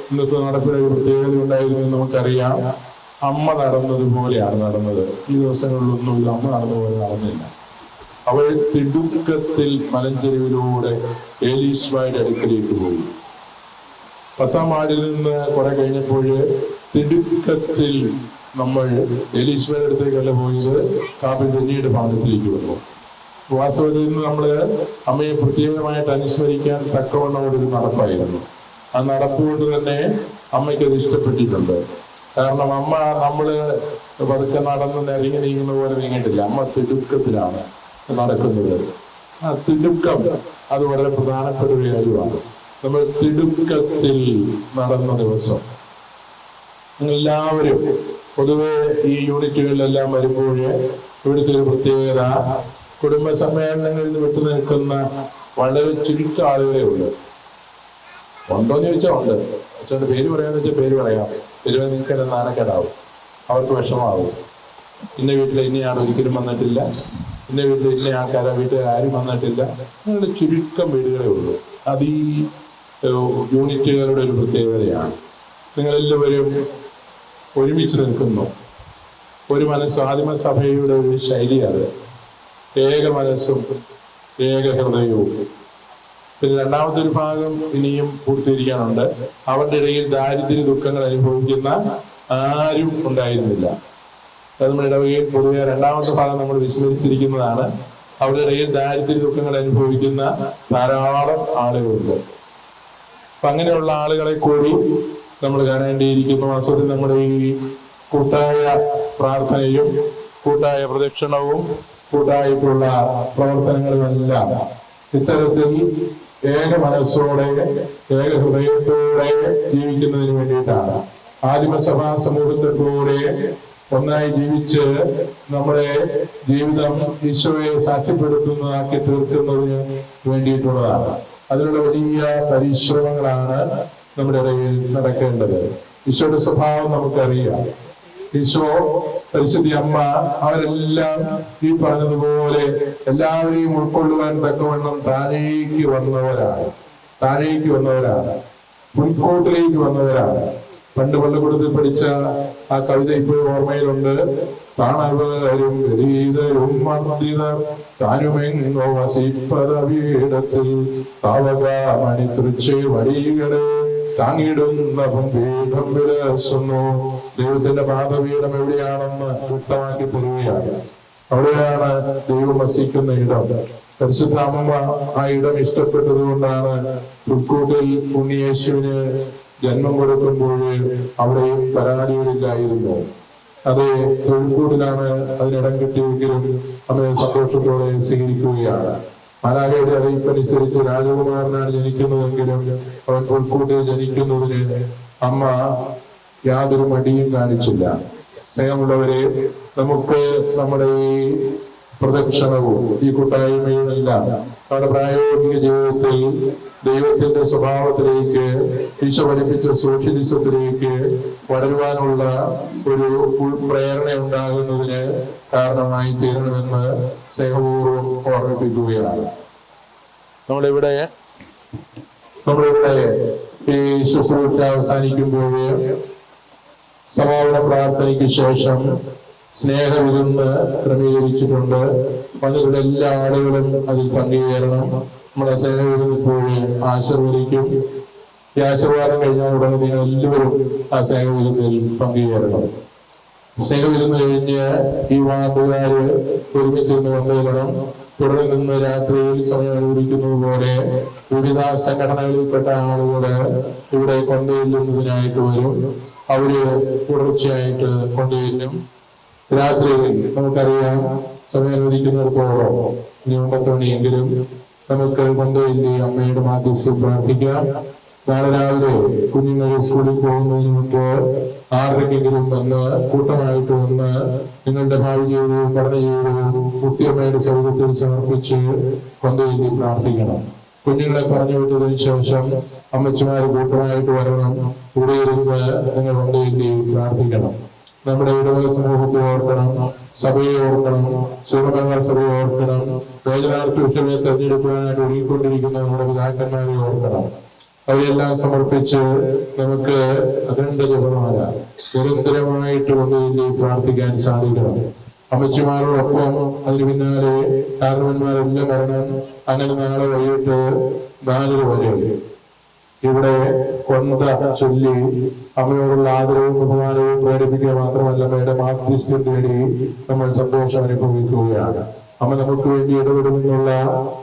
ഇന്നത്തെ നടപ്പിന് ഒരു പ്രത്യേകത ഉണ്ടായിരുന്നു എന്ന് നമുക്കറിയാം. അമ്മ നടന്നതുപോലെയാണ് നടന്നത്. ഈ ദിവസങ്ങളിലൊന്നും അമ്മ നടന്നതുപോലെ നടന്നില്ല. അവൾ തിടുക്കത്തിൽ മലഞ്ചെരുവിലൂടെ ഏലീശ്വയുടെ അടുക്കലേക്ക് പോയി. 10-ാം വാർഡിൽ നിന്ന് കുറെ കഴിഞ്ഞപ്പോൾ തിടുക്കത്തിൽ നമ്മൾ ഏലീശ്വരുടെ അടുത്തേക്കല്ല പോയത്, കാപ്പിൽ പിന്നീട് ഭാഗത്തിലേക്ക് വന്നു. വാസ്തവത്തിൽ നിന്ന് നമ്മള് അമ്മയെ പ്രത്യേകമായിട്ട് അനുസ്മരിക്കാൻ തക്കവണ്ണോടൊരു നടപ്പായിരുന്നു. ആ നടപ്പുകൊണ്ട് തന്നെ അമ്മയ്ക്ക് അത് ഇഷ്ടപ്പെട്ടിട്ടുണ്ട്. കാരണം അമ്മ നമ്മള് പതുക്കെ നടന്ന് നിരങ്ങി നീങ്ങുന്ന പോലെ നീങ്ങിയിട്ടില്ല. അമ്മ തിടുക്കത്തിലാണ് നടക്കുന്നത്. ആ തിടുക്കം അത് വളരെ പ്രധാനപ്പെട്ട ഒരു കാര്യമാണ്. നമ്മൾ തിടുക്കത്തിൽ നടന്ന ദിവസം എല്ലാവരും പൊതുവെ ഈ യൂണിറ്റുകളിലെല്ലാം വരുമ്പോൾ ഇവിടുത്തെ ഒരു പ്രത്യേകത, കുടുംബ സമ്മേളനങ്ങളിൽ വിട്ടു നിൽക്കുന്ന വളരെ ചുരുക്കം ആളുകളെ ഉള്ളു. ഉണ്ടോന്ന് ചോദിച്ചാൽ ഉണ്ട്. അച്ഛൻ്റെ പേര് പറയാന്ന് വെച്ചാൽ പേര് പറയാം. പെരുവ നിൽക്കാൻ നാണക്കേടാവും, അവർക്ക് വിഷമാവും. ഇന്ന വീട്ടിൽ ഇന്നയാൾ ഒരിക്കലും വന്നിട്ടില്ല, ഇന്ന വീട്ടിൽ ഇന്ന ആൾക്കാരെ വീട്ടിൽ ആരും വന്നിട്ടില്ല. അങ്ങനെ ചുരുക്കം വീടുകളേ ഉള്ളൂ. അത് ഈ യൂണിറ്റുകളുടെ ഒരു പ്രത്യേകതയാണ്. നിങ്ങളെല്ലാവരും ഒരുമിച്ച് നിൽക്കുന്നു. ഒരു മനസ്സ് ആദിമസഭയുടെ ഒരു ശൈലിയാണ്, ഏക മനസ്സും ഏക ഹൃദയവും. പിന്നെ രണ്ടാമത്തെ ഒരു ഭാഗം ഇനിയും പൂർത്തീകരിക്കാനുണ്ട്. അവരുടെ ഇടയിൽ ദാരിദ്ര്യ ദുഃഖങ്ങൾ അനുഭവിക്കുന്ന ആരും ഉണ്ടായിരുന്നില്ല. അത് നമ്മുടെ ഇടവകയിൽ പൊതുവെ രണ്ടാമത്തെ ഭാഗം നമ്മൾ വിസ്മരിച്ചിരിക്കുന്നതാണ്. അവരുടെ ഇടയിൽ ദാരിദ്ര്യ ദുഃഖങ്ങൾ അനുഭവിക്കുന്ന ധാരാളം ആളുകളുണ്ട്. അപ്പൊ അങ്ങനെയുള്ള ആളുകളെ കൂടി നമ്മൾ കാണേണ്ടിയിരിക്കുന്നു. വാസ്തവത്തിൽ നമ്മുടെ ഈ കൂട്ടായ പ്രാർത്ഥനയും കൂട്ടായ പ്രദക്ഷിണവും കൂട്ടായിട്ടുള്ള പ്രവർത്തനങ്ങളുമെല്ലാം ഇത്തരത്തിൽ ഏക മനസ്സോടെ ഏക ഹൃദയത്തോടെ ജീവിക്കുന്നതിന് വേണ്ടിയിട്ടാണ്. ആദിമസഭാ സമൂഹത്തിലൂടെ ഒന്നായി ജീവിച്ച് നമ്മുടെ ജീവിതം ഈശോയെ സാക്ഷ്യപ്പെടുത്തുന്നതാക്കി തീർക്കുന്നതിന് വേണ്ടിയിട്ടുള്ളതാണ്. അതിനുള്ള വലിയ പരിശ്രമങ്ങളാണ് നമ്മുടെ ഇടയിൽ നടക്കേണ്ടത്. ഈശോയുടെ സ്വഭാവം നമുക്കറിയാം. ഈശോ, പരിശുദ്ധി അമ്മ, അവരെല്ലാം ഈ പറഞ്ഞതുപോലെ എല്ലാവരെയും ഉൾക്കൊള്ളുവാൻ തക്കവണ്ണം താഴേക്ക് വന്നവരാണ്, മുൻകൂട്ടിലേക്ക് വന്നവരാണ്. പണ്ട് പള്ളിക്കൂടത്തിൽ പഠിച്ച ആ കവിത ഇപ്പോഴും ഓർമ്മയിലുണ്ട്. താണവരും ഗരീതരും മർദ്ദിതർ താനുമെങ്ങോ വസിപ്പതവീടത്തിൽ താവകാമണി തൃച്ചേ വടികളെ താങ്ങിടുന്ന പീഠം വിലസുന്നു. ദൈവത്തിന്റെ പാദപീഠം എവിടെയാണെന്ന് വ്യക്തമാക്കി തരികയാണ്. അവിടെയാണ് ദൈവം വസിക്കുന്ന ഇടം. പരിശുദ്ധ അമ്മ ആ ഇടം ഇഷ്ടപ്പെട്ടത് കൊണ്ടാണ് പുൽക്കൂട്ടിൽ ഉണ്ണിയേശുവിന് ജന്മം കൊടുക്കുമ്പോൾ അവിടെയും പരാതികളില്ലായിരുന്നു. അത് തൊഴിൽക്കൂടിലാണ് അതിനിടം കിട്ടിയെങ്കിലും അമ്മയെ സന്തോഷത്തോടെ സ്വീകരിക്കുകയാണ്. മാലാഖയുടെ അറിയിപ്പനുസരിച്ച് രാജകുമാരനാണ് ജനിക്കുന്നതെങ്കിലും അവൻ പുൽക്കൂട്ടിൽ ജനിക്കുന്നതിന് അമ്മ യാതൊരു മടിയും കാണിച്ചില്ല. സ്നേഹമുള്ളവരെ, നമുക്ക് നമ്മുടെ ഈ പ്രദക്ഷിണവും ഈ കൂട്ടായ്മയുമെല്ലാം നമ്മുടെ പ്രായോഗിക ജീവിതത്തിൽ ദൈവത്തിന്റെ സ്വഭാവത്തിലേക്ക്, ഈശോ പഠിപ്പിച്ച സോഷ്യലിസത്തിലേക്ക് വളരുവാനുള്ള ഒരു ഉൾപ്രേരണ ഉണ്ടാകുന്നതിന് കാരണമായി തീരണമെന്ന് സ്നേഹപൂർവ്വം ഓർമ്മിപ്പിക്കുകയാണ്. നമ്മളിവിടെ ഈ ശുശ്രൂഷ അവസാനിക്കുമ്പോൾ സമാപന പ്രാർത്ഥനയ്ക്ക് ശേഷം സ്നേഹവിരുന്ന് ക്രമീകരിച്ചിട്ടുണ്ട്. വന്നിവിടെ എല്ലാ ആളുകളും അതിൽ പങ്കുചേരണം. നമ്മുടെ സ്നേഹവിരുന്ന് ഇപ്പോഴും ആശീർവദിക്കും. ഈ ആശീർവാദം കഴിഞ്ഞാൽ ഉടനെ നിങ്ങൾ എല്ലാവരും ആ സ്നേഹവിരുന്നിൽ പങ്കുചേരണം. സ്നേഹവിരുന്ന് കഴിഞ്ഞ് ഈ വാർഡുകാര് ഒരുമിച്ചിരുന്ന് പങ്കുചേരണം. തുടർന്ന് നിന്ന് രാത്രിയിൽ സമയം അനുവദിക്കുന്നത് പോലെ വിവിധ സംഘടനകളിൽപ്പെട്ട ആളുകള് ഇവിടെ കൊണ്ടുചെല്ലുന്നതിനായിട്ട് വരും. അവര് തുടർച്ചയായിട്ട് കൊണ്ടുചെല്ലും. രാത്രിയിൽ നമുക്കറിയാം സമയം അനുവദിക്കുന്നിടത്തോളം ഇനി 9 മണിയെങ്കിലും നമുക്ക് കൊണ്ടുചെല്ലി അമ്മയുടെ മാധ്യസ്ഥയിൽ പ്രാർത്ഥിക്കാം. നാളെ രാവിലെ കുഞ്ഞുങ്ങൾ സ്കൂളിൽ പോകുന്നതിന് മുമ്പ് 6:00-ക്കെങ്കിലും വന്ന് കൂട്ടമായിട്ട് വന്ന് നിങ്ങളുടെ ഭാവി ജീവിതവും പഠന ജീവിതവും കൃത്യമായിട്ട് സൗകര്യത്തിൽ സമർപ്പിച്ച് കൊണ്ടുചെല്ലി പ്രാർത്ഥിക്കണം. കുഞ്ഞുങ്ങളെ പറഞ്ഞു വിട്ടതിന് ശേഷം അമ്മച്ചിമാര് കൂട്ടമായിട്ട് വരണം. ഇവിടെ ഇരുന്ന് നിങ്ങൾ കൊണ്ടുചെല്ലി പ്രാർത്ഥിക്കണം. നമ്മുടെ ഇടവക സമൂഹത്തെ ഓർക്കണം, സഭയെ ഓർക്കണം, ശിവമംഗള സഭയെ ഓർക്കണം, വേദനാർത്ഥ വിഷയമെ തെരഞ്ഞെടുക്കുവാനായിട്ട് ഒരുങ്ങിക്കൊണ്ടിരിക്കുന്ന നമ്മുടെ പിതാക്കന്മാരെ ഓർക്കണം. അവയെല്ലാം സമർപ്പിച്ച് നമുക്ക് അഖണ്ഡ ജപമാല നിരന്തരമായിട്ട് കൊണ്ടുചെല്ലി പ്രാർത്ഥിക്കാൻ സാധിക്കണം. അമ്മച്ചിമാരോടൊപ്പം അതിന് പിന്നാലെ കാരണവന്മാരെല്ലാം വരണം. അങ്ങനെ നാളെ വൈകിട്ട് 4 വരെ ഇവിടെ കൊന്ത ചൊല്ലി അമ്മയോടുള്ള ആദരവും ബഹുമാനവും പ്രകടിപ്പിക്കുക മാത്രമല്ല, അമ്മയുടെ മാധ്യസ്ഥ്യം തേടി നമ്മൾ സന്തോഷം അനുഭവിക്കുകയാണ്. അമ്മ നമുക്ക് വേണ്ടി ഇടപെടുമെന്നുള്ള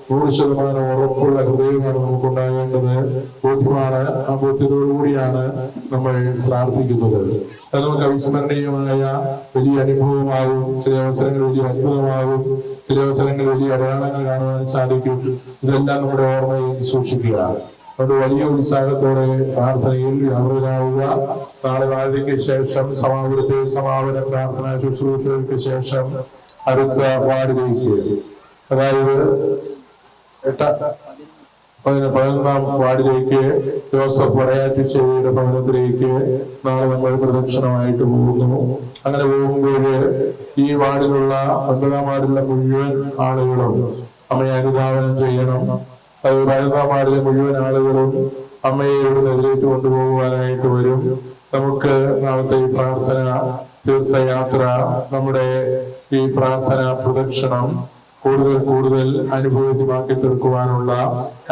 100% ഉറപ്പുള്ള ഹൃദയമാണ് നമുക്കുണ്ടാകേണ്ടത്. ബോധ്യമാണ്. ആ ബോധ്യത്തോടുകൂടിയാണ് നമ്മൾ പ്രാർത്ഥിക്കുന്നത്. അത് നമുക്ക് അവിസ്മരണീയമായ വലിയ അനുഭവമാകും. ചില അവസരങ്ങൾ വലിയ അത്ഭുതമാകും, ചില അവസരങ്ങൾ വലിയ അടയാളങ്ങൾ കാണുവാൻ സാധിക്കും. ഇതെല്ലാം നമ്മുടെ ഓർമ്മയിൽ സൂക്ഷിക്കുക. അത് വലിയ ഉത്സാഹത്തോടെ പ്രാർത്ഥനയിൽ വ്യാപൃതരാവുക. നാളെ 4:00-ക്ക് ശേഷം സമാപന പ്രാർത്ഥന ശുശ്രൂഷകൾക്ക് ശേഷം അടുത്ത വാർഡിലേക്ക്, അതായത് 11ാം വാർഡിലേക്ക് ജോസഫ് വടയാറ്റുചേരിയുടെ ഭവനത്തിലേക്ക് നാളെ നമ്മൾ പ്രദക്ഷിണമായിട്ട് പോകുന്നു. അങ്ങനെ പോകുമ്പോൾ ഈ വാർഡിലുള്ള 9ാം വാർഡിലുള്ള മുഴുവൻ ആളുകളും അമ്മയെ അനുധാവനം ചെയ്യണം. അത് 11ാം വാർഡിലെ മുഴുവൻ ആളുകളും അമ്മയെ ഇവിടുന്ന് എതിരേറ്റ് കൊണ്ടുപോകുവാനായിട്ട് വരും. നമുക്ക് നാളത്തെ ഈ പ്രാർത്ഥന തീർത്ഥയാത്ര, നമ്മുടെ ഈ പ്രാർത്ഥന പ്രദക്ഷിണം കൂടുതൽ കൂടുതൽ അനുഭവമാക്കി തീർക്കുവാനുള്ള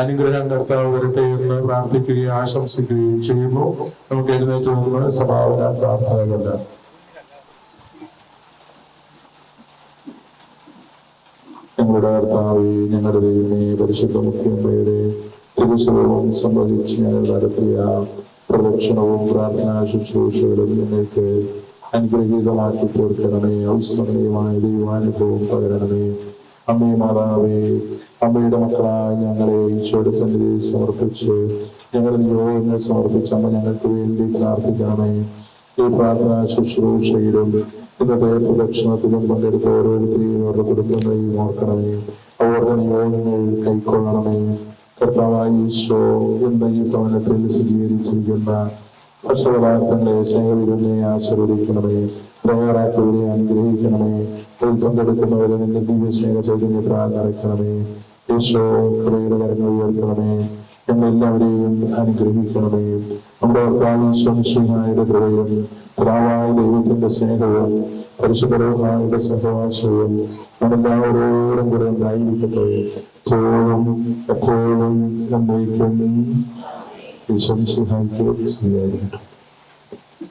അനുഗ്രഹം കർത്താവ് വരട്ടെ എന്ന് പ്രാർത്ഥിക്കുകയും ആശംസിക്കുകയും ചെയ്യുന്നു. നമുക്ക് എഴുന്നേറ്റ് നിന്ന് സമാപന പ്രാർത്ഥനകളുണ്ട്. ഞങ്ങളുടെ കർത്താവേ, ഞങ്ങളുടെ ദൈവമേ, പരിശുദ്ധ മുഖ്യമന്ത്രിയുടെ തിരുസഭവും സംഭവിച്ച് ഞങ്ങൾ നടത്തിയ പ്രദക്ഷിണവും പ്രാർത്ഥനാ ശുശ്രൂഷകളും ഞങ്ങൾക്ക് അനുഗ്രഹീതമാക്കി തീർക്കണമേ. അവിസ്മരണീയമായ ദൈവാനുഭവം പകരണമേ. അമ്മേ മാതാവേ, അമ്മയുടെ മക്കളായ ഞങ്ങളെ ഈശോയുടെ സന്നിധിയിൽ സമർപ്പിച്ച് ഞങ്ങളുടെ നിയോഗങ്ങൾ സമർപ്പിച്ച് അമ്മ ഞങ്ങൾക്ക് വേണ്ടി പ്രാർത്ഥിക്കണമേ. ഈ പ്രാർത്ഥനാ ശുശ്രൂഷയിലും ഇന്നത്തെ പ്രദക്ഷിണത്തിലും പങ്കെടുത്ത ഓരോരുത്തരെയും അവരുടെ കുടുംബങ്ങളെയും ഓർക്കണമേ. അവരുടെ നിയോഗങ്ങൾ കൈക്കൊള്ളണമേ. കർത്താവായ ഈശോ എന്ന ഈ ഭവനത്തിൽ സ്ഥിരീകരിച്ചിരിക്കുന്ന ഭക്ഷപദാർത്ഥങ്ങളെ സ്നേഹവിരുന്നെ ആശീർവദിക്കണമേ. തയ്യാറാക്കിയവരെ അനുഗ്രഹിക്കണമേ. അതിൽ പങ്കെടുക്കുന്നവരെ നിന്റെ ദിവ്യ സ്നേഹ ചൈതന്യത്താൽ നിറയ്ക്കണമേ. ഈശോ കൃപയുടെ കരങ്ങൾ ഉയർത്തണമേ. ഞങ്ങളെല്ലാവരെയും അനുഗ്രഹിക്കണമേ. നമ്മുടെ കർത്താവിന്റെ കൃപയും പിതാവായ ദൈവത്തിന്റെ സ്നേഹവും പരിശുദ്ധമായ സഹവാസവും നമ്മളെല്ലാവരോടും കൂടെ ഉണ്ടായിരിക്കട്ടെ, എപ്പോഴും എപ്പോഴും എന്നേക്കും. ഈശോ മിശിഹായ്ക്ക് സ്തുതിയായിരിക്കട്ടെ.